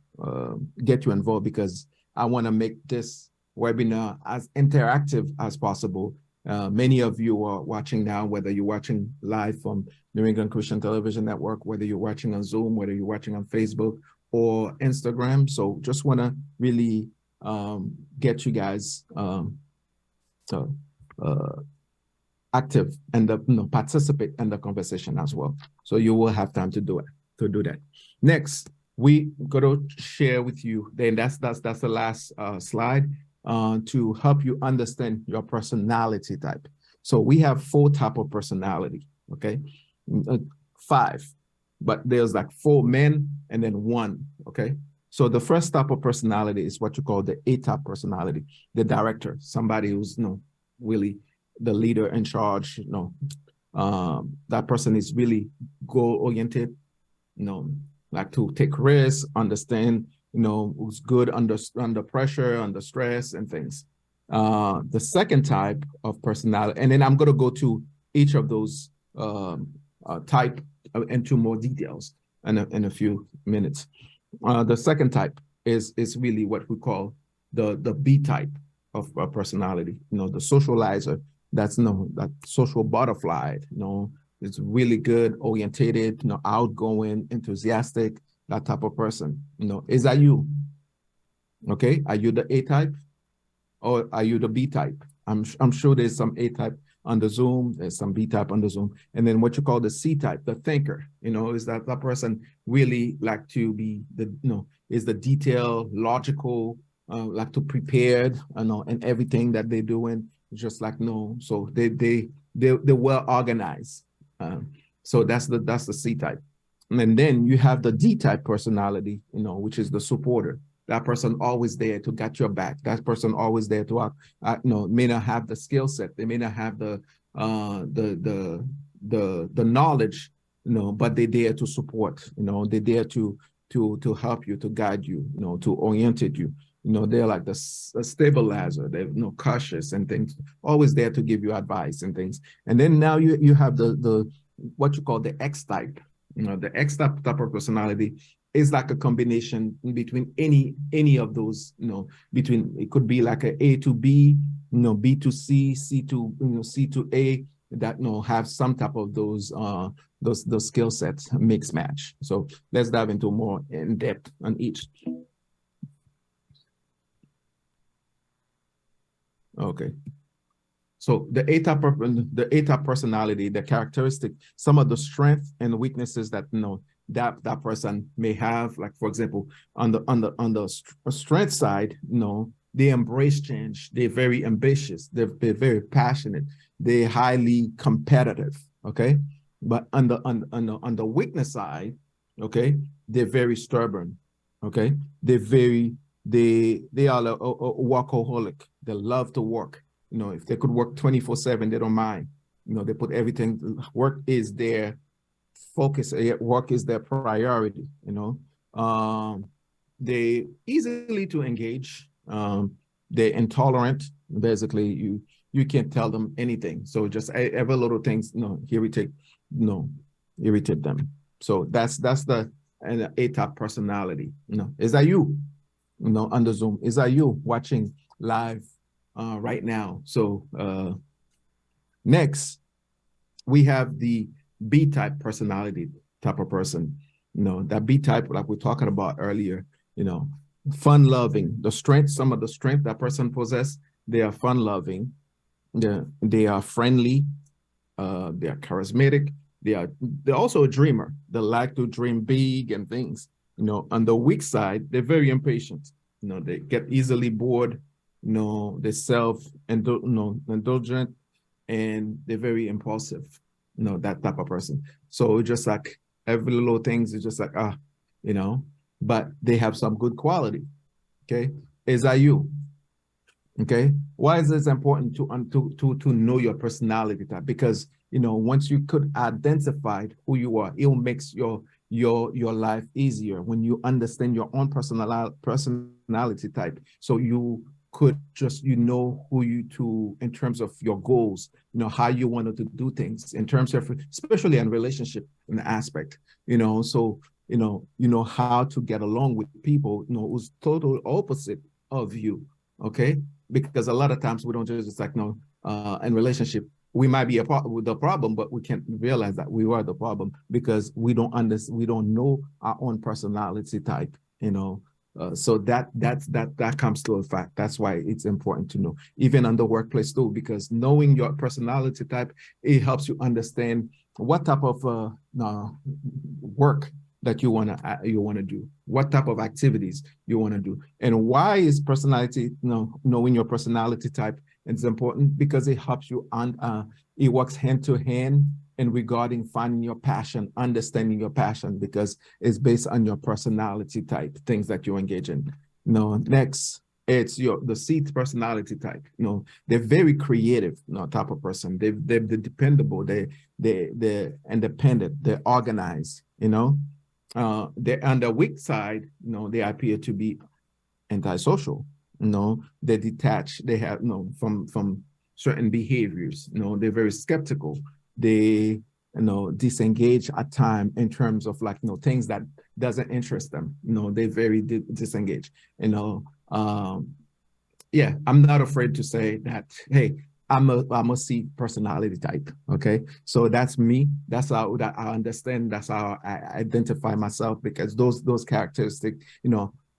get you involved, because I want to make this webinar as interactive as possible. Many of you are watching now, whether you're watching live from New England Christian Television Network, whether you're watching on Zoom, whether you're watching on Facebook or Instagram. So just want to really get you guys active and participate in the conversation as well. So you will have time to do that. Next, we got to share with you, then that's the last slide, to help you understand your personality type. So we have 4 types of personality, okay? 5, but there's like 4 men and then 1, okay? So the first type of personality is what you call the A-type personality, the director, somebody who's really the leader in charge. That person is really goal-oriented, like to take risks, understand, who's good under pressure, under stress and things. The second type of personality, and then I'm going to go to each of those type into more details in a few minutes. The second type is really what we call the B type of personality, the socializer. That's that social butterfly, it's really good, orientated, outgoing, enthusiastic, that type of person. Is that you? Okay, are you the A type or are you the B type? I'm sure there's some A type on the Zoom, there's some B type on the Zoom, and then what you call the C type, the thinker. Is that person really like to be is the detailed, logical, like to prepared, and everything that they're doing. Just like so they're well organized. So that's the C type. And then you have the D type personality, which is the supporter. That person always there to get your back. That person always there to may not have the skill set, they may not have the knowledge, but they're there to support. They're there to help you, to guide you, to orientate you. They're like the stabilizer. They're cautious and things, always there to give you advice and things. And then now you have the what you call the X type. The X type of personality is like a combination between any of those. Between, it could be like a A to B, B to C, C to C to A, that have some type of those skill sets mix match. So let's dive into more in depth on each. Okay. So the A-type personality, the characteristic, some of the strength and weaknesses that that person may have, like for example, on the strength side, they embrace change. They're very ambitious. They're very passionate. They're highly competitive. Okay, but on the weakness side, okay, they're very stubborn. Okay, they are a workaholic. They love to work. If they could work 24/7, they don't mind. They put everything. Work is their focus. Work is their priority. They easily to engage. They're intolerant. Basically, you can't tell them anything. So just every little things, irritate them. So that's the A-type personality. Is that you? On the Zoom? Is that you watching live right now? So next, we have the B-type personality type of person. That B-type, like we're talking about earlier, fun-loving. Some of the strength that person possess, they are fun-loving. They are friendly. They are charismatic. They're also a dreamer. They like to dream big and things. On the weak side, they're very impatient. They get easily bored. They're self-indulgent, and they're very impulsive. That type of person. So just like every little things is just like, but they have some good quality. Okay. Is that you? Okay. Why is this important to know your personality type? Because, once you could identify who you are, it will make your life easier when you understand your own personality type. So you could just, who you to, in terms of your goals, how you wanted to do things in terms of, especially in relationship in the aspect, so, how to get along with people, who's total opposite of you. Okay. Because a lot of times we don't just like, in relationship, we might be the problem, but we can't realize that we are the problem because we don't know our own personality type, so that comes to a fact. That's why it's important to know, even on the workplace too, because knowing your personality type, it helps you understand what type of work that you want to do, what type of activities you want to do, and why is personality, knowing your personality type is important, because it helps you it works hand to hand in regarding finding your passion, understanding your passion, because it's based on your personality type, things that you engage in. Next, it's the C personality type. They're very creative, type of person. They're dependable. They're independent. They're organized. They're on the weak side. They appear to be antisocial. They're detached. They have from certain behaviors. They're very skeptical. They disengage at time in terms of like things that doesn't interest them. They're very disengaged. Yeah, I'm not afraid to say that. Hey, I'm a C personality type. Okay, so that's me. That's how that I understand. That's how I identify myself, because those characteristics,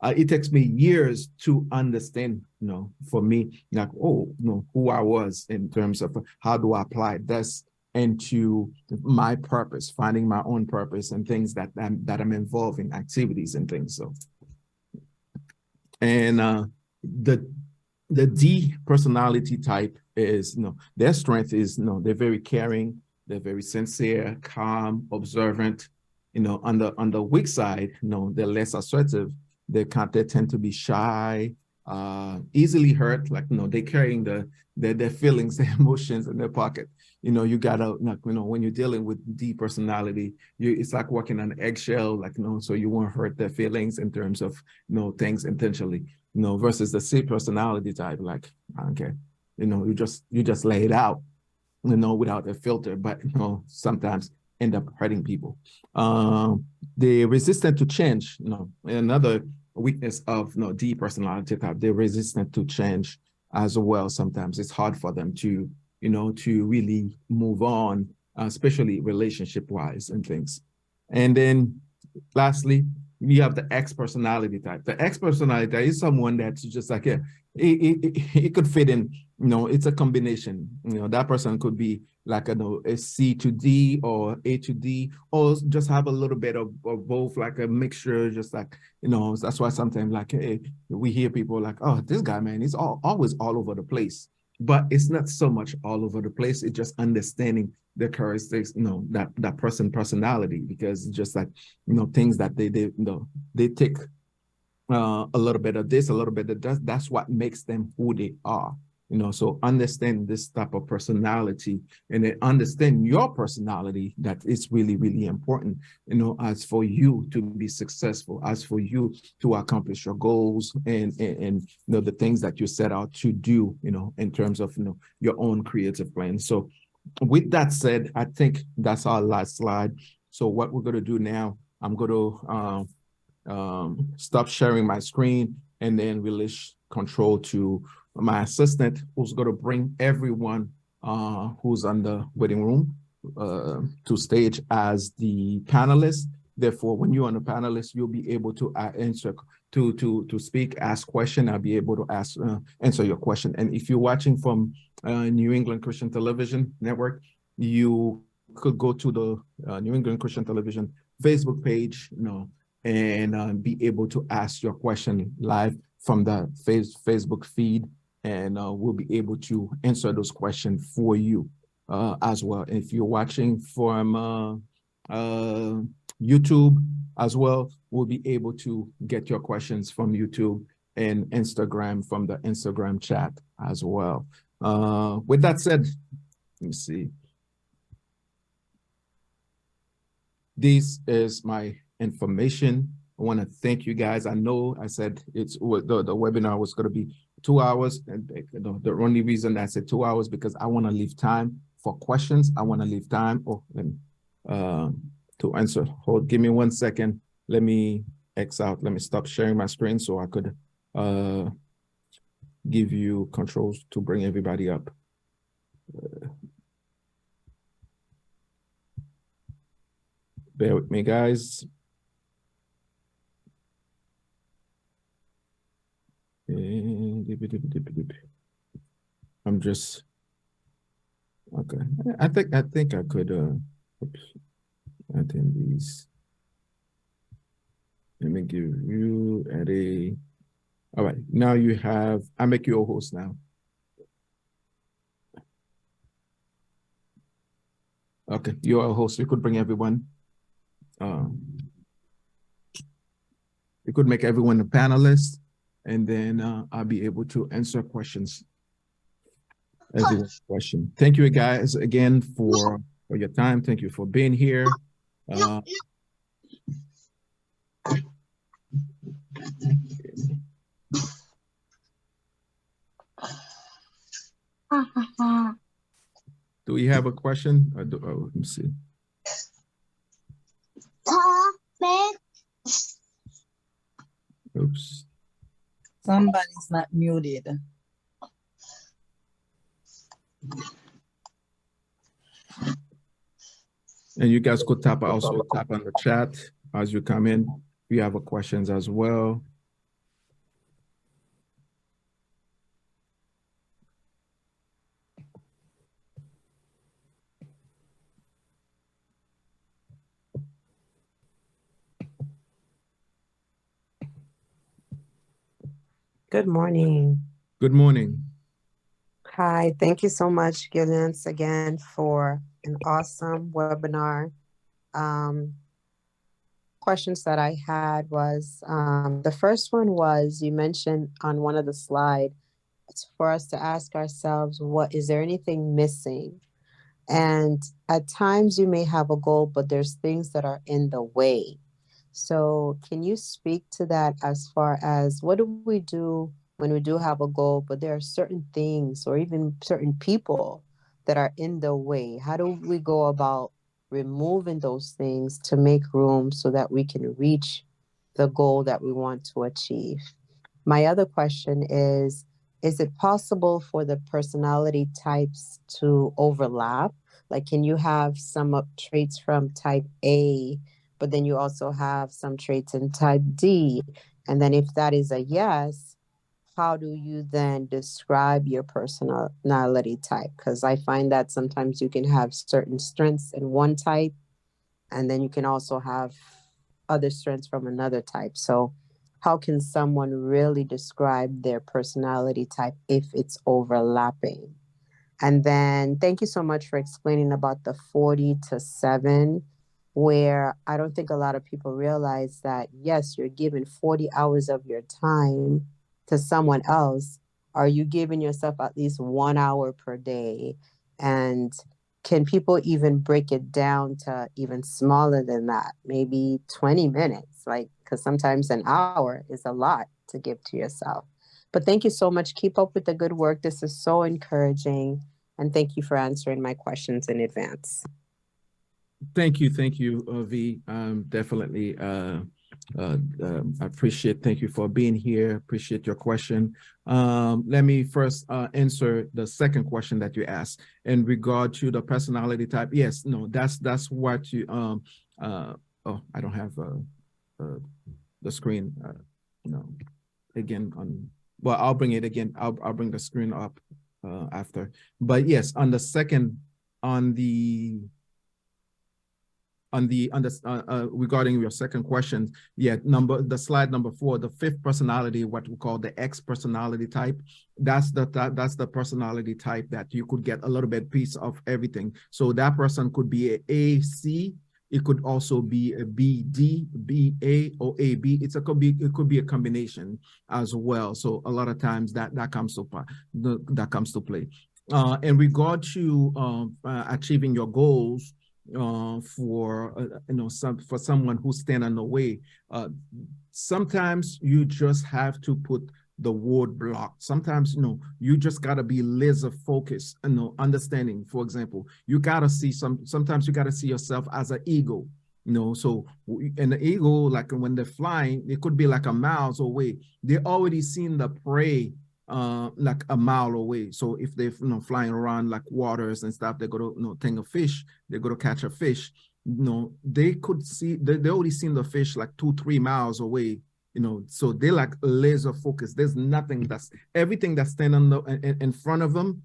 it takes me years to understand, for me, like, who I was in terms of how do I apply this into my purpose, finding my own purpose and things that I'm involved in, activities and things. So, and the D personality type is, their strength is, they're very caring, they're very sincere, calm, observant. On the weak side, they're less assertive. They tend to be shy, easily hurt. Like, they're carrying their feelings, their emotions in their pocket. You gotta, when you're dealing with D personality, it's like walking on an eggshell, like, so you won't hurt their feelings in terms of, things intentionally, versus the C personality type, like, I don't care, you just lay it out, without a filter, but, sometimes end up hurting people. They're resistant to change, another weakness of D personality type. They're resistant to change as well. Sometimes it's hard for them to, to really move on, especially relationship wise and things. And then lastly, you have the X personality type. The X personality type is someone that's just like, yeah, it could fit in, it's a combination. That person could be like, a C to D or A to D, or just have a little bit of both, like a mixture, just like, that's why sometimes like, hey, we hear people like, oh, this guy, man, he's always all over the place. But it's not so much all over the place. It's just understanding the characteristics, that personality, because it's just like, things that they take a little bit of this, a little bit of that. That's what makes them who they are. So understand this type of personality, and then understand your personality. That is really, really important, as for you to be successful, as for you to accomplish your goals and the things that you set out to do, in terms of, your own creative plan. So with that said, I think that's our last slide. So what we're going to do now, I'm going to stop sharing my screen and then release control to my assistant, who's going to bring everyone who's on the waiting room to stage as the panelists. Therefore, when you're on the panelist, you'll be able to answer, to speak, ask question. I'll be able to answer your question. And if you're watching from New England Christian Television Network, you could go to the New England Christian Television Facebook page, and be able to ask your question live from the Facebook feed, and we'll be able to answer those questions for you as well. If you're watching from YouTube as well, we'll be able to get your questions from YouTube and Instagram from the Instagram chat as well. With that said, let me see. This is my information. I want to thank you guys. I know I said the webinar was going to be 2 hours, and the only reason I said 2 hours because I want to leave time for questions. I want to leave time to answer. Give me 1 second. Let me X out. Let me stop sharing my screen so I could give you controls to bring everybody up. Bear with me, guys. I'm just okay. I think I could attend these. Let me give you all right. Now you have, I make you a host now. Okay, you're a host. You could bring everyone. You could make everyone a panelist, and then I'll be able to answer questions. Everyone's question. Thank you guys again for your time. Thank you for being here. Do we have a question? Let me see. Oops. Somebody's not muted. And you guys could also tap on the chat as you come in. If you have questions as well. Good morning. Good morning. Hi, thank you so much, Gillian, again for an awesome webinar. Questions that I had was, the first one was, you mentioned on one of the slides, it's for us to ask ourselves, is there anything missing? And at times you may have a goal, but there's things that are in the way. So can you speak to that as far as what do we do when we do have a goal, but there are certain things or even certain people that are in the way? How do we go about removing those things to make room so that we can reach the goal that we want to achieve? My other question is it possible for the personality types to overlap? Like, can you have some traits from type A but then you also have some traits in type D. And then if that is a yes, how do you then describe your personality type? Because I find that sometimes you can have certain strengths in one type, and then you can also have other strengths from another type. So how can someone really describe their personality type if it's overlapping? And then thank you so much for explaining about the 40-7, where I don't think a lot of people realize that, yes, you're giving 40 hours of your time to someone else. Are you giving yourself at least 1 hour per day? And can people even break it down to even smaller than that? Maybe 20 minutes, like, because sometimes an hour is a lot to give to yourself. But thank you so much. Keep up with the good work. This is so encouraging. And thank you for answering my questions in advance. Thank you, V. Definitely, I appreciate. Thank you for being here. Appreciate your question. Let me first answer the second question that you asked in regard to the personality type. Yes, no, that's what you. Oh, I don't have the screen. No, again on. Well, I'll bring it again. I'll bring the screen up after. But yes, on the second, regarding your second question, yeah, the slide number 4, the 5th personality, what we call the X personality type, that's the personality type that you could get a little bit piece of everything. So that person could be a C. It could also be a B, D, B, A, or A, B. It could be a combination as well. So a lot of times that comes to play. In regard to achieving your goals, for someone who's standing in the way, sometimes you just have to put the word block. Sometimes you just got to be laser focused, understanding. For example, you got to see sometimes you got to see yourself as an eagle. So and the eagle, like when they're flying, it could be like a miles away. They already seen the prey like a mile away. So if they're flying around like waters and stuff, they're gonna take a fish, they're gonna catch a fish. They could see, they already seen the fish like 2-3 miles away. So they like laser focused. There's nothing everything that's standing in front of them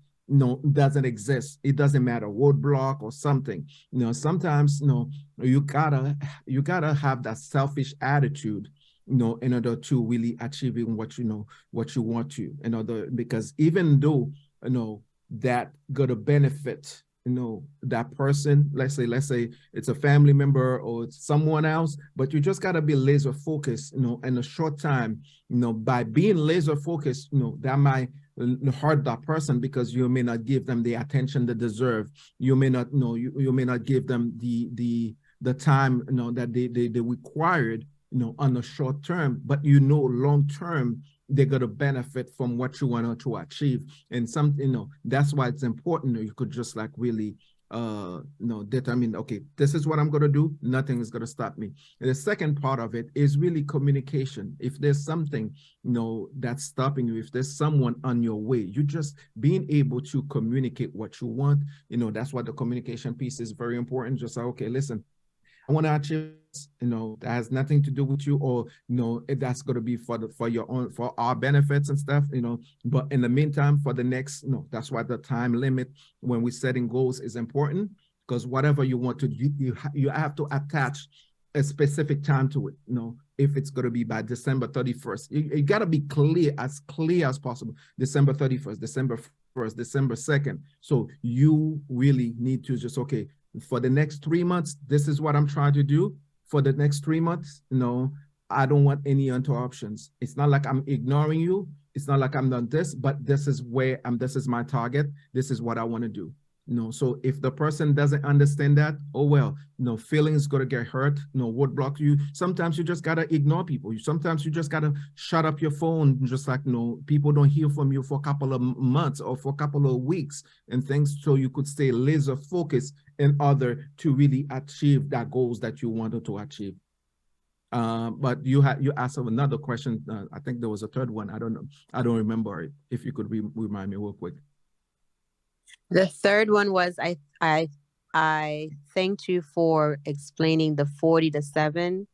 doesn't exist. It doesn't matter, roadblock or something. Sometimes you gotta have that selfish attitude in order to really achieving what you want to, because even though that gonna benefit that person, let's say it's a family member or it's someone else, but you just got to be laser focused in a short time. By being laser focused, that might hurt that person because you may not give them the attention they deserve. You may not you may not give them the time that they required on the short term, but long term they're going to benefit from what you want to achieve. And that's why it's important you could just like really determine, okay, this is what I'm going to do. Nothing is going to stop me. And the second part of it is really communication. If there's something that's stopping you, if there's someone on your way, you just being able to communicate what you want. That's why the communication piece is very important. Just like, okay, listen, I want to achieve, that has nothing to do with you, or that's going to be for our benefits and stuff, but in the meantime, for the next, that's why the time limit when we're setting goals is important, because whatever you want to do, you have to attach a specific time to it. If it's going to be by December 31st, you got to be clear as possible. December 31st, December 1st, December 2nd. So you really need to just, okay, for the next 3 months, this is what I'm trying to do. For the next 3 months, I don't want any interruptions. It's not like I'm ignoring you. It's not like I'm done this, but this is where this is my target. This is what I want to do. So if the person doesn't understand that, oh well, feelings gonna get hurt, roadblock you. Sometimes you just gotta ignore people. Sometimes you just gotta shut up your phone, just like people don't hear from you for a couple of months or for a couple of weeks and things, so you could stay laser focused in order to really achieve that goals that you wanted to achieve. But you asked another question. I think there was a third one. I don't remember it. If you could remind me real quick. The third one was I I thanked you for explaining the 40-7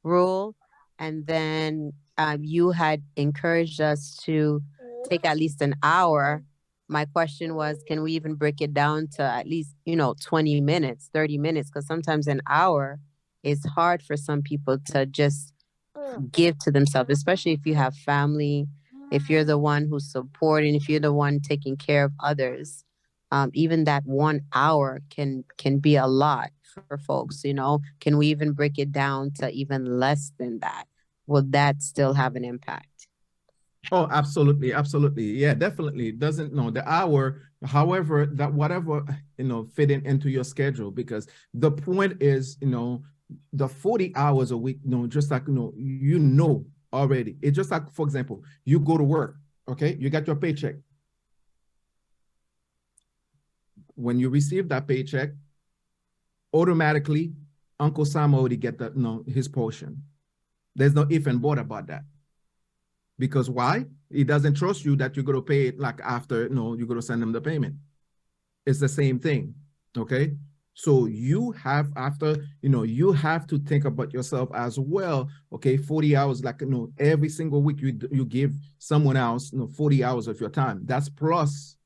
rule. And then you had encouraged us to take at least an hour. My question was, can we even break it down to at least, 20 minutes, 30 minutes? Because sometimes an hour is hard for some people to just give to themselves, especially if you have family, if you're the one who's supporting, if you're the one taking care of others. Even that 1 hour can be a lot for folks. Can we even break it down to even less than that? Will that still have an impact? Oh, absolutely, absolutely. Yeah, definitely. It doesn't know the hour, however, that whatever, fitting into your schedule, because the point is, the 40 hours a week, just like, already. It's just like, for example, you go to work, okay? You got your paycheck. When you receive that paycheck, automatically, Uncle Sam already get that, his portion. There's no if and but about that. Because why? He doesn't trust you that you're going to pay it like after, you're going to send him the payment. It's the same thing, okay? So you have you have to think about yourself as well, okay? 40 hours, like, every single week you give someone else, 40 hours of your time. That's plus,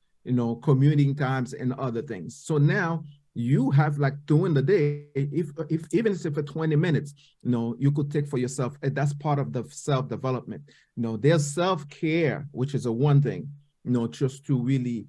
commuting times and other things. So now you have, like, during the day, if even if for 20 minutes, you could take for yourself. That's part of the self-development. There's self-care, which is a one thing, just to really,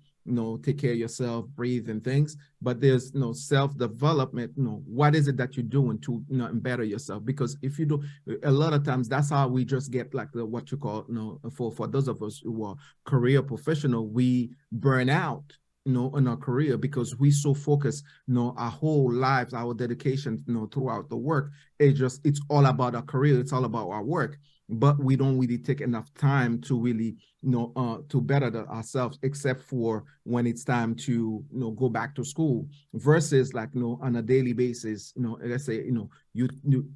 take care of yourself, breathe and things. But there's self-development. What is it that you're doing to better yourself? Because if you do, a lot of times that's how we just get, like, what you call, for those of us who are career professional, we burn out, in our career, because we so focused, our whole lives, our dedication, throughout the work. It's all about our career. It's all about our work, but we don't really take enough time to really, to better ourselves, except for when it's time to, go back to school, versus, like, on a daily basis, let's say,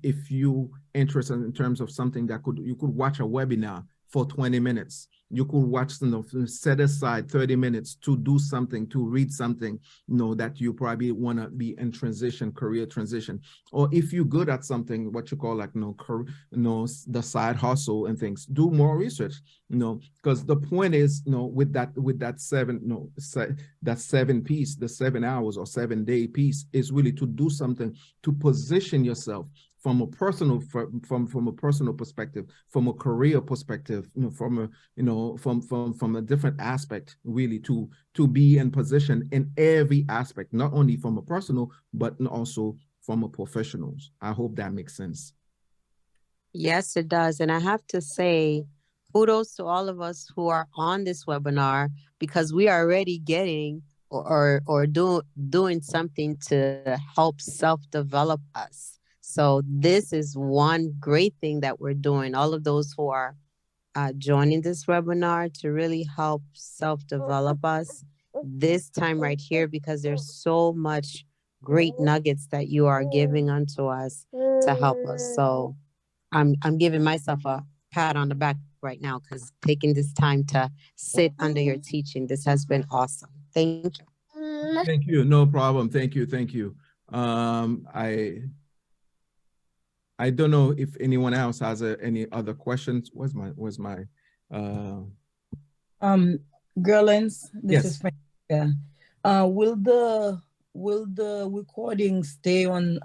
if you interested in terms of something that you could watch a webinar for 20 minutes. You could watch, set aside 30 minutes to do something, to read something, that you probably want to be in transition, career transition. Or if you're good at something, what you call, like, the side hustle and things, do more research, because the point is, with that 7 piece, the 7 hours or 7-day piece, is really to do something to position yourself from a personal from a personal perspective, from a career perspective, from a different aspect, really, to be in position in every aspect, not only from a personal, but also from a professionals. I hope that makes sense. Yes, it does. And I have to say, kudos to all of us who are on this webinar, because we are already getting or doing something to help self-develop us. So this is one great thing that we're doing. All of those who are joining this webinar to really help self-develop us this time right here, because there's so much great nuggets that you are giving unto us to help us. So I'm giving myself a pat on the back right now, because taking this time to sit under your teaching, this has been awesome. Thank you. Thank you. No problem. Thank you. Thank you. I don't know if anyone else has any other questions. Where's my Gerlins, this Yes. is Frank. Will the recording stay on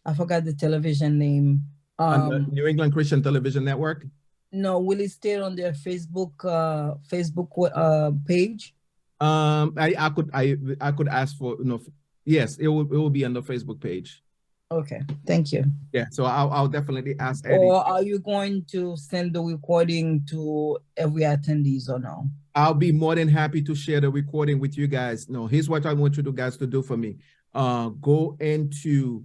I forgot the television name. On the New England Christian Television Network? No, will it stay on their Facebook page? I could ask for, yes, it will be on the Facebook page. Okay, thank you. Yeah, so I'll definitely ask Eddie. Or are you going to send the recording to every attendees or no? I'll be more than happy to share the recording with you guys. No, here's what I want you guys to do for me. Go into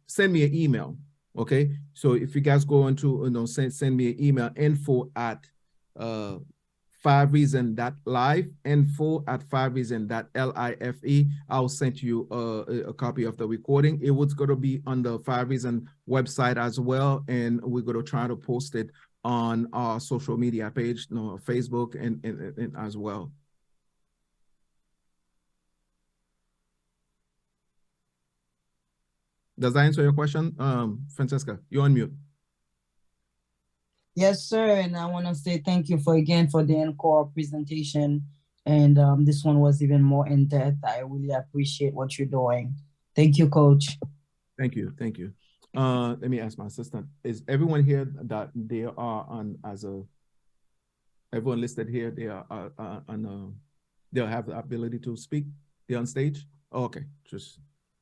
send me an email. Okay, so if you guys go into send me an email, info at 5reason.live, info@5reason.life. I'll send you a copy of the recording. It was going to be on the 5 Reason website as well, and we're going to try to post it on our social media page, Facebook and as well. Does that answer your question? Francesca, you're on mute. Yes, sir. And I want to say thank you again for the encore presentation. And this one was even more in depth. I really appreciate what you're doing. Thank you, Coach. Thank you. Thank you. Let me ask my assistant. Is everyone here that they are on everyone listed here, they are on they'll have the ability to speak? They're on stage? Oh, okay.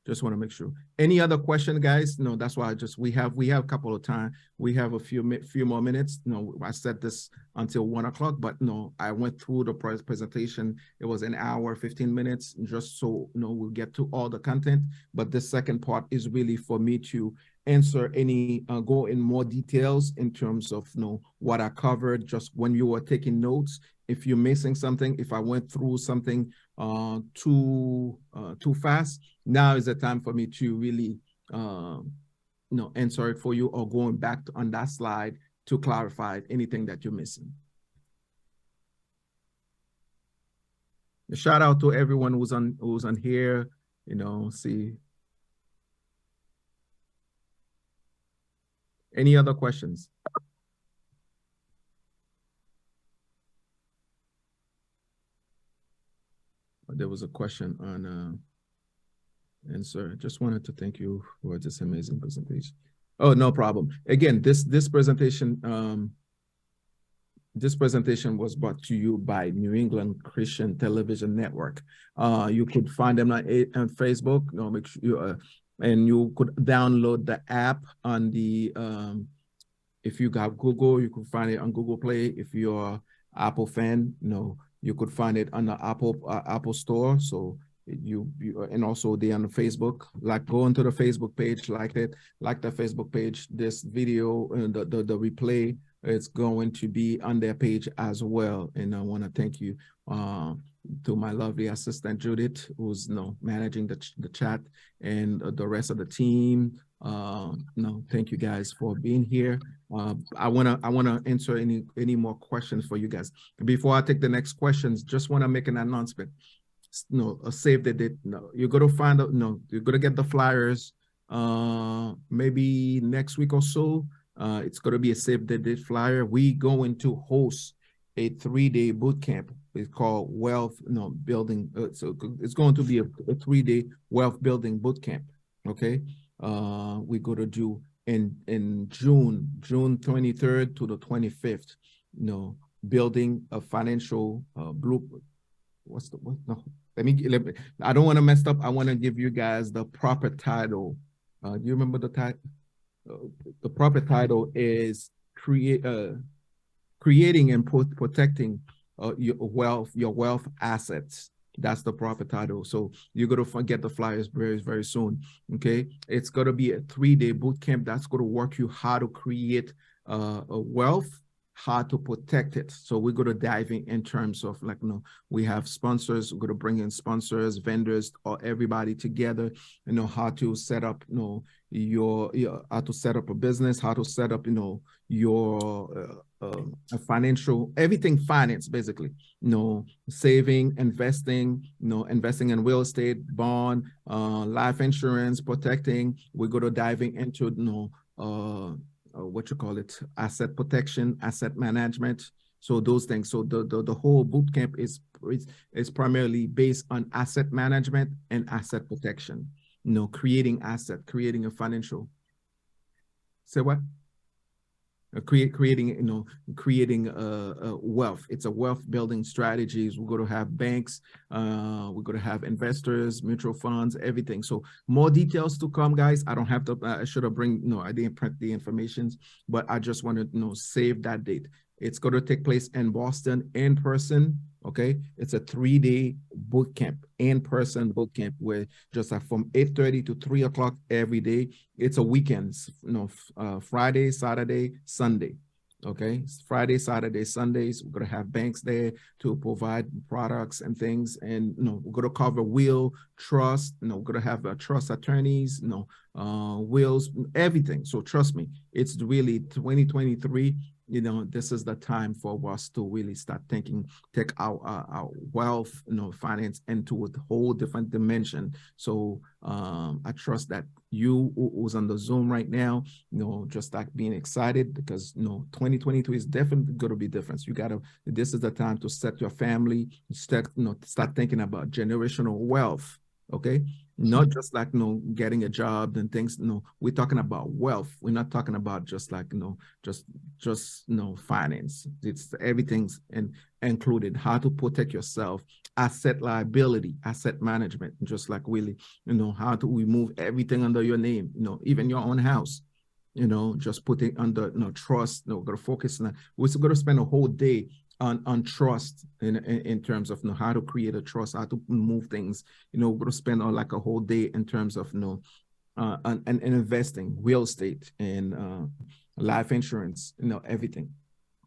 Just want to make sure. Any other question, guys? No, that's why we have a couple of time. We have a few more minutes. No, I set this until 1 o'clock, but no, I went through the presentation. It was an hour, 15 minutes, just so we'll get to all the content. But the second part is really for me to answer any, go in more details in terms of what I covered, just when you were taking notes. If you're missing something, if I went through something too fast, now is the time for me to really answer it for you, or going back on that slide to clarify anything that you're missing. A shout out to everyone who's on here. See. Any other questions? There was a question on answer. Just wanted to thank you for this amazing presentation. Oh, no problem. Again, this presentation was brought to you by New England Christian Television Network. You could find them on Facebook. Make sure and you could download the app on the if you got Google, you could find it on Google Play. If you're an Apple fan, you could find it on the Apple Store. So you and also they on the Facebook. Like, go into the Facebook page, like the Facebook page. This video and the replay, it's going to be on their page as well. And I want to thank you to my lovely assistant Judith, who's managing the chat, and the rest of the team. Thank you guys for being here. I wanna answer any more questions for you guys. Before I take the next questions, just want to make an announcement. Save the date. You're gonna find out. You're gonna get the flyers. Maybe next week or so. It's gonna be a save the date flyer. We going to host a 3-day boot camp. It's called Wealth Building. So it's going to be a 3-day wealth building boot camp. Okay. We go to do in June 23rd to the 25th. Building a financial blueprint. Let me. I don't want to mess up. I want to give you guys the proper title. Do you remember the title? The proper title is creating and protecting your wealth assets. That's the proper title. So you're going to get the flyers very, very soon. Okay. It's going to be a 3-day boot camp that's going to work you how to create a wealth, how to protect it. So we're going to dive in terms of we have sponsors. We're going to bring in sponsors, vendors, or everybody together, how to set up, your how to set up a business, how to set up, your a financial, everything finance, basically, saving, investing, investing in real estate, bond, life insurance, protecting. We're going to diving into, what you call it, asset protection, asset management. So those things. So the whole boot camp is primarily based on asset management and asset protection. Creating a financial. Say what? Creating wealth. It's a wealth building strategies. We're going to have banks, we're going to have investors, mutual funds, everything. So more details to come, guys. I don't have to. I should have I didn't print the information, but I just wanted to save that date. It's going to take place in Boston in person. Okay, it's a 3-day boot camp, in-person boot camp, where just from 8:30 to 3 o'clock every day. It's a weekend, Friday, Saturday, Sunday. Okay, Friday, Saturday, Sundays. We're gonna have banks there to provide products and things, and we're gonna cover will, trust. We're gonna have trust attorneys, wills, everything. So trust me, it's really 2023. you know, this is the time for us to really start thinking, take our wealth, you know, finance into a whole different dimension. So I trust that you who's on the Zoom right now, you know, just like being excited, because, you know, 2022 is definitely going to be different. You gotta, this is the time to set your family, start thinking about generational wealth. Okay. Not just like, you know, getting a job and things. No, we're talking about wealth. We're not talking about just like, you know, just you know, finance. It's everything's included. How to protect yourself, asset liability, asset management, just like really, you know, how to remove everything under your name, you know, even your own house, you know, just put it under, you know, trust. No, we're going to focus on, we're going to spend a whole day on trust in terms of, you know, how to create a trust, how to move things. You know, we're going to spend like a whole day in terms of, you know, and investing, real estate, and life insurance, you know, everything.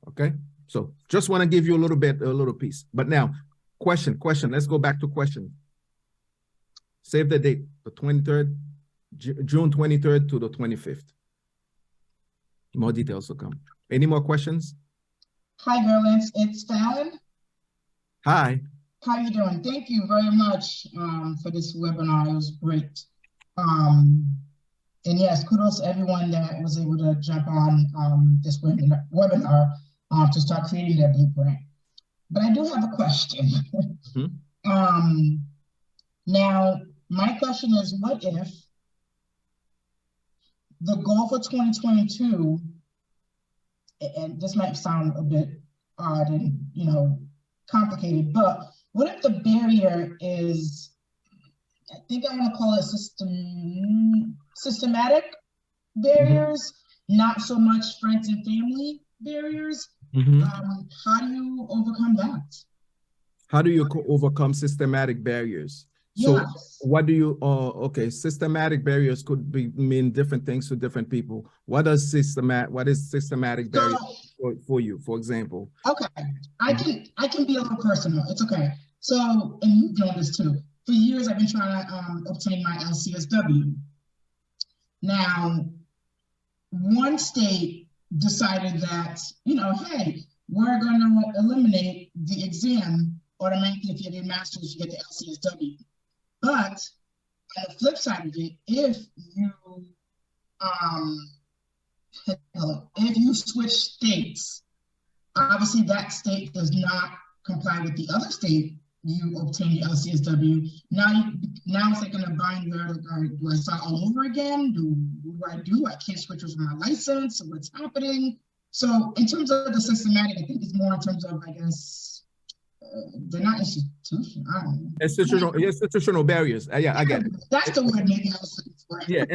Okay, so just want to give you a little piece. But now, question. Let's go back to question. Save the date, the 23rd, June 23rd to the 25th. More details will come. Any more questions? Hi, Gerlin. It's Fallon. Hi. How you doing? Thank you very much for this webinar. It was great. And yes, kudos to everyone that was able to jump on this webinar to start creating their blueprint. But I do have a question. Mm-hmm. Now, my question is, what if the goal for 2022, and this might sound a bit odd and, you know, complicated, but what if the barrier is, I think I want to call it systematic barriers, mm-hmm. not so much friends and family barriers? Mm-hmm. How do you overcome that? How do you overcome systematic barriers? So yes. What do you, okay, systematic barriers could mean different things to different people. What is systematic barriers for you, for example? Okay, I can be a little personal, it's okay. So, and you've done this too. For years, I've been trying to obtain my LCSW. Now, one state decided that, you know, hey, we're going to eliminate the exam automatically. If you get a master's, you get the LCSW. But on the flip side of it, if you switch states, obviously that state does not comply with the other state you obtain the LCSW. Now it's like in a bind where do I start all over again? What do I do? I can't switch with my license. What's happening? So in terms of the systematic, I think it's more in terms of, I guess, they're not institutional. I don't know. Institutional barriers. Yeah, I get it. That's the word maybe I was looking for. Yeah,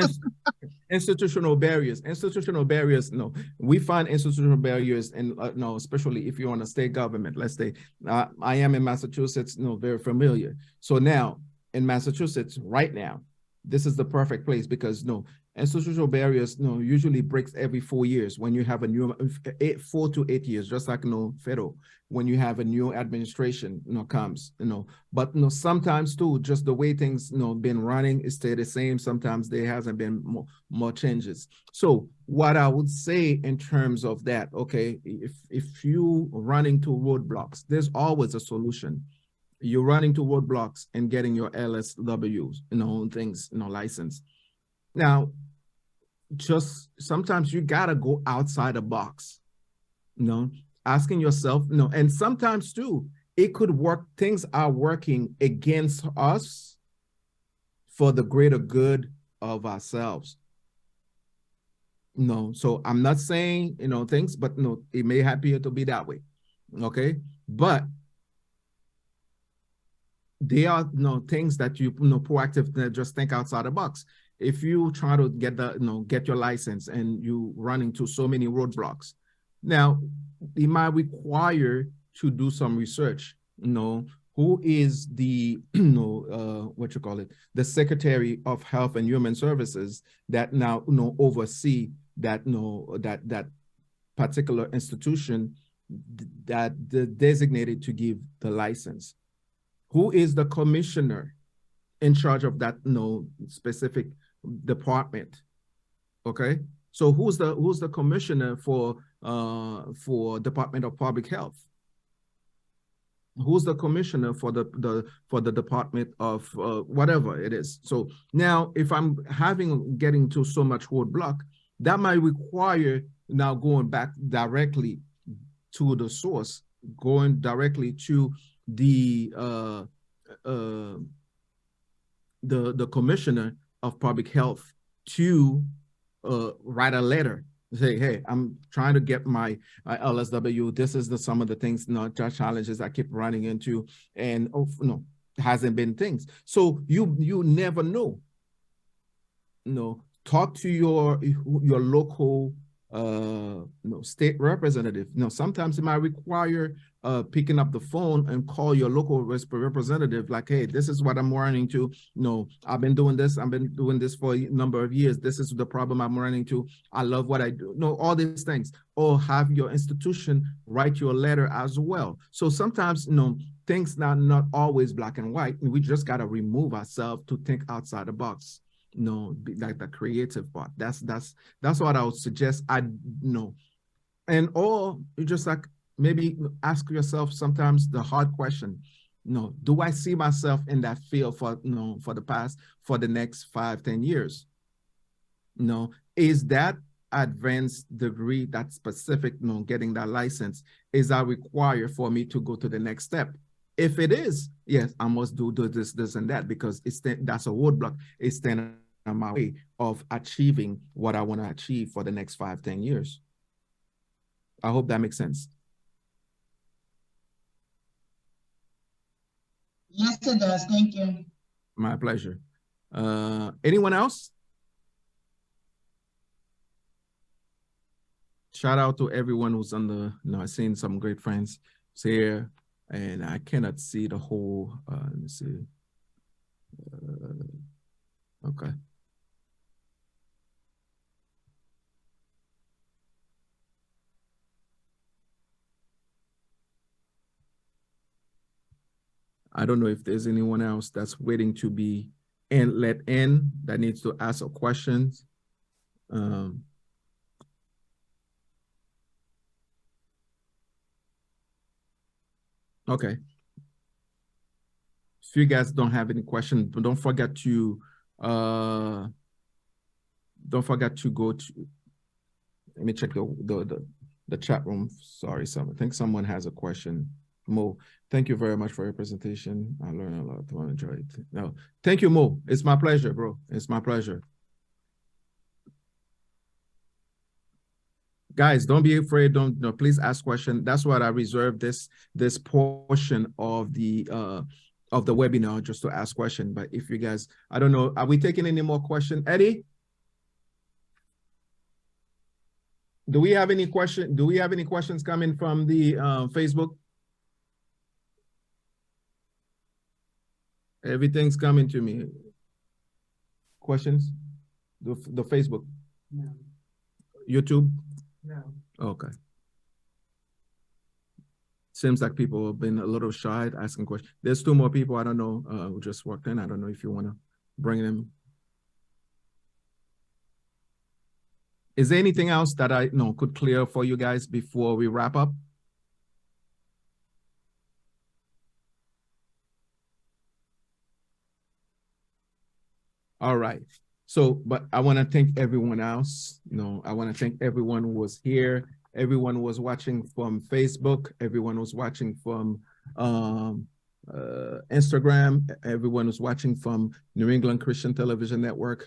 institutional barriers. Institutional barriers. No, we find institutional barriers, and no, especially if you're on a state government. Let's say I am in Massachusetts. No, very familiar. So now in Massachusetts, right now, this is the perfect place because no. Institutional barriers, usually breaks every 4 years when you have a new 4 to 8 years, just like federal, when you have a new administration, comes, but sometimes too, just the way things, been running, it stay the same. Sometimes there hasn't been more changes. So what I would say in terms of that, okay, if you run into roadblocks, there's always a solution. You're running to roadblocks and getting your LSWs, things, license. Now, just sometimes you gotta go outside the box, asking yourself, and sometimes too, it could work, things are working against us for the greater good of ourselves. So I'm not saying, things, but it may appear to be that way, okay? But there are things that you proactive, just think outside the box. If you try to get get your license and you run into so many roadblocks, now it might require to do some research. Who is the the Secretary of Health and Human Services that now oversee that that particular institution that designated to give the license? Who is the commissioner in charge of that specific department? Okay, So who's the commissioner for Department of Public Health? Who's the commissioner for the Department of whatever it is? So now, if I'm getting to so much roadblock, that might require now going back directly to the source, going directly to the commissioner of public health to write a letter, say, hey, I'm trying to get my LSW. This is some of the things, challenges I keep running into, and hasn't been things. So you never know. Talk to your local state representative. Sometimes it might require picking up the phone and call your local representative, like, hey, this is what I'm running to. I've been doing this for a number of years. This is the problem I'm running to. I love what I do. All these things. Or have your institution write you a letter as well. So sometimes, things not always black and white. We just got to remove ourselves to think outside the box. Like the creative part. That's what I would suggest. And or you just like maybe ask yourself sometimes the hard question. Do I see myself in that field for the next 5-10 years? Is that advanced degree, that specific, getting that license, is that required for me to go to the next step? If it is, yes, I must do this, and that, because that's a roadblock. It's standing on my way of achieving what I want to achieve for the next 5-10 years. I hope that makes sense. Yes, it does. Thank you. My pleasure. Anyone else? Shout out to everyone who's on the, I've seen some great friends here, and I cannot see the whole, let me see. Okay. I don't know if there's anyone else that's waiting to be let in that needs to ask a question. Okay. If you guys don't have any questions, but don't forget to go to, let me check the chat room. Sorry, I think someone has a question. Mo, thank you very much for your presentation. I learned a lot. I enjoy it. No, thank you, Mo. It's my pleasure, bro. It's my pleasure. Guys, don't be afraid. Please ask questions. That's what I reserved this portion of the webinar, just to ask questions. But if you guys, I don't know, are we taking any more questions? Eddie? Do we have any questions coming from the Facebook? Everything's coming to me. Questions? The Facebook? No. YouTube? No. Okay. Seems like people have been a little shy asking questions. There's 2 more people, I don't know, who just walked in. I don't know if you want to bring them. Is there anything else that I could clear for you guys before we wrap up? All right. So, but I want to thank everyone else. I want to thank everyone who was here, everyone who was watching from Facebook, everyone who was watching from Instagram, everyone who's watching from New England Christian Television Network.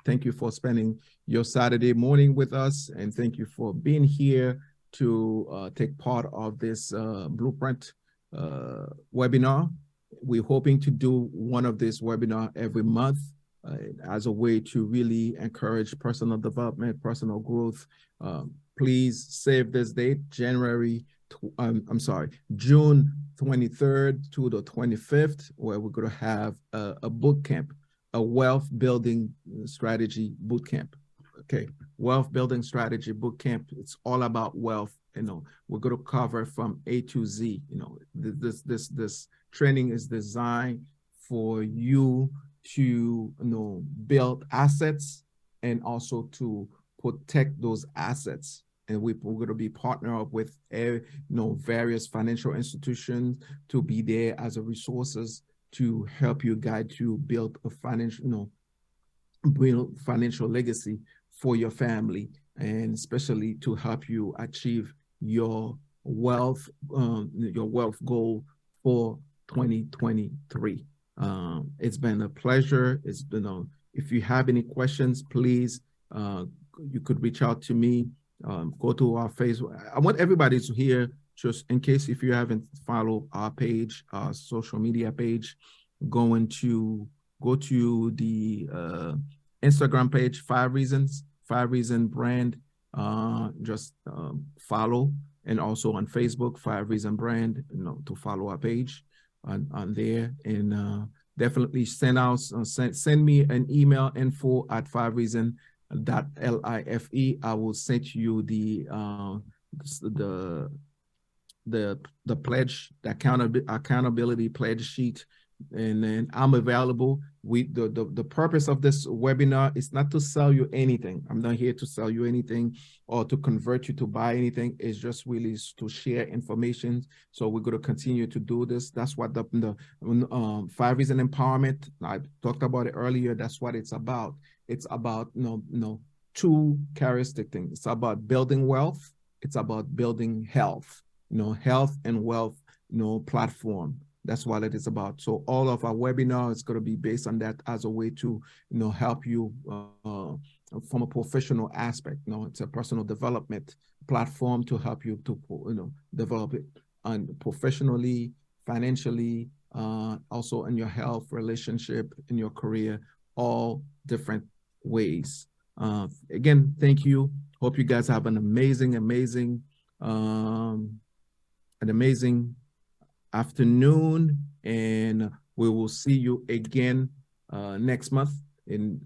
Thank you for spending your Saturday morning with us, and thank you for being here to take part of this Blueprint webinar. We're hoping to do one of these webinars every month as a way to really encourage personal development, personal growth. Please save this date, June 23rd to the 25th, where we're going to have a boot camp, a wealth building strategy boot camp. Okay, wealth building strategy boot camp. It's all about wealth. We're going to cover from A to Z. This training is designed for you to build assets and also to protect those assets. And we're going to be partner up with various financial institutions to be there as a resources to help you guide to build a build financial legacy for your family, and especially to help you achieve your wealth goal for 2023. It's been a pleasure. It's been if you have any questions, please, you could reach out to me. Go to our Facebook. I want everybody to hear, just in case if you haven't followed our page, our social media page, go to the Instagram page, 5 Reason Brand. Just follow, and also on Facebook, 5 Reason Brand, to follow our page on there, and definitely send me an email, info@5reason.life. I will send you the pledge, the accountability pledge sheet, and then I'm available. The purpose of this webinar is not to sell you anything. I'm not here to sell you anything or to convert you to buy anything. It's just really to share information. So we're going to continue to do this. That's what the 5 Reason Empowerment, I talked about it earlier. That's what it's about. It's about two characteristic things. It's about building wealth. It's about building health. Health and wealth platform. That's what it is about. So all of our webinar is going to be based on that as a way to, help you from a professional aspect. It's a personal development platform to help you to, develop it professionally, financially, also in your health, relationship, in your career, all different ways. Again, thank you. Hope you guys have an amazing afternoon, and we will see you again next month. And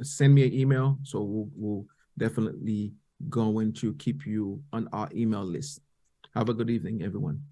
send me an email, so we'll definitely going to keep you on our email list. Have a good evening, everyone.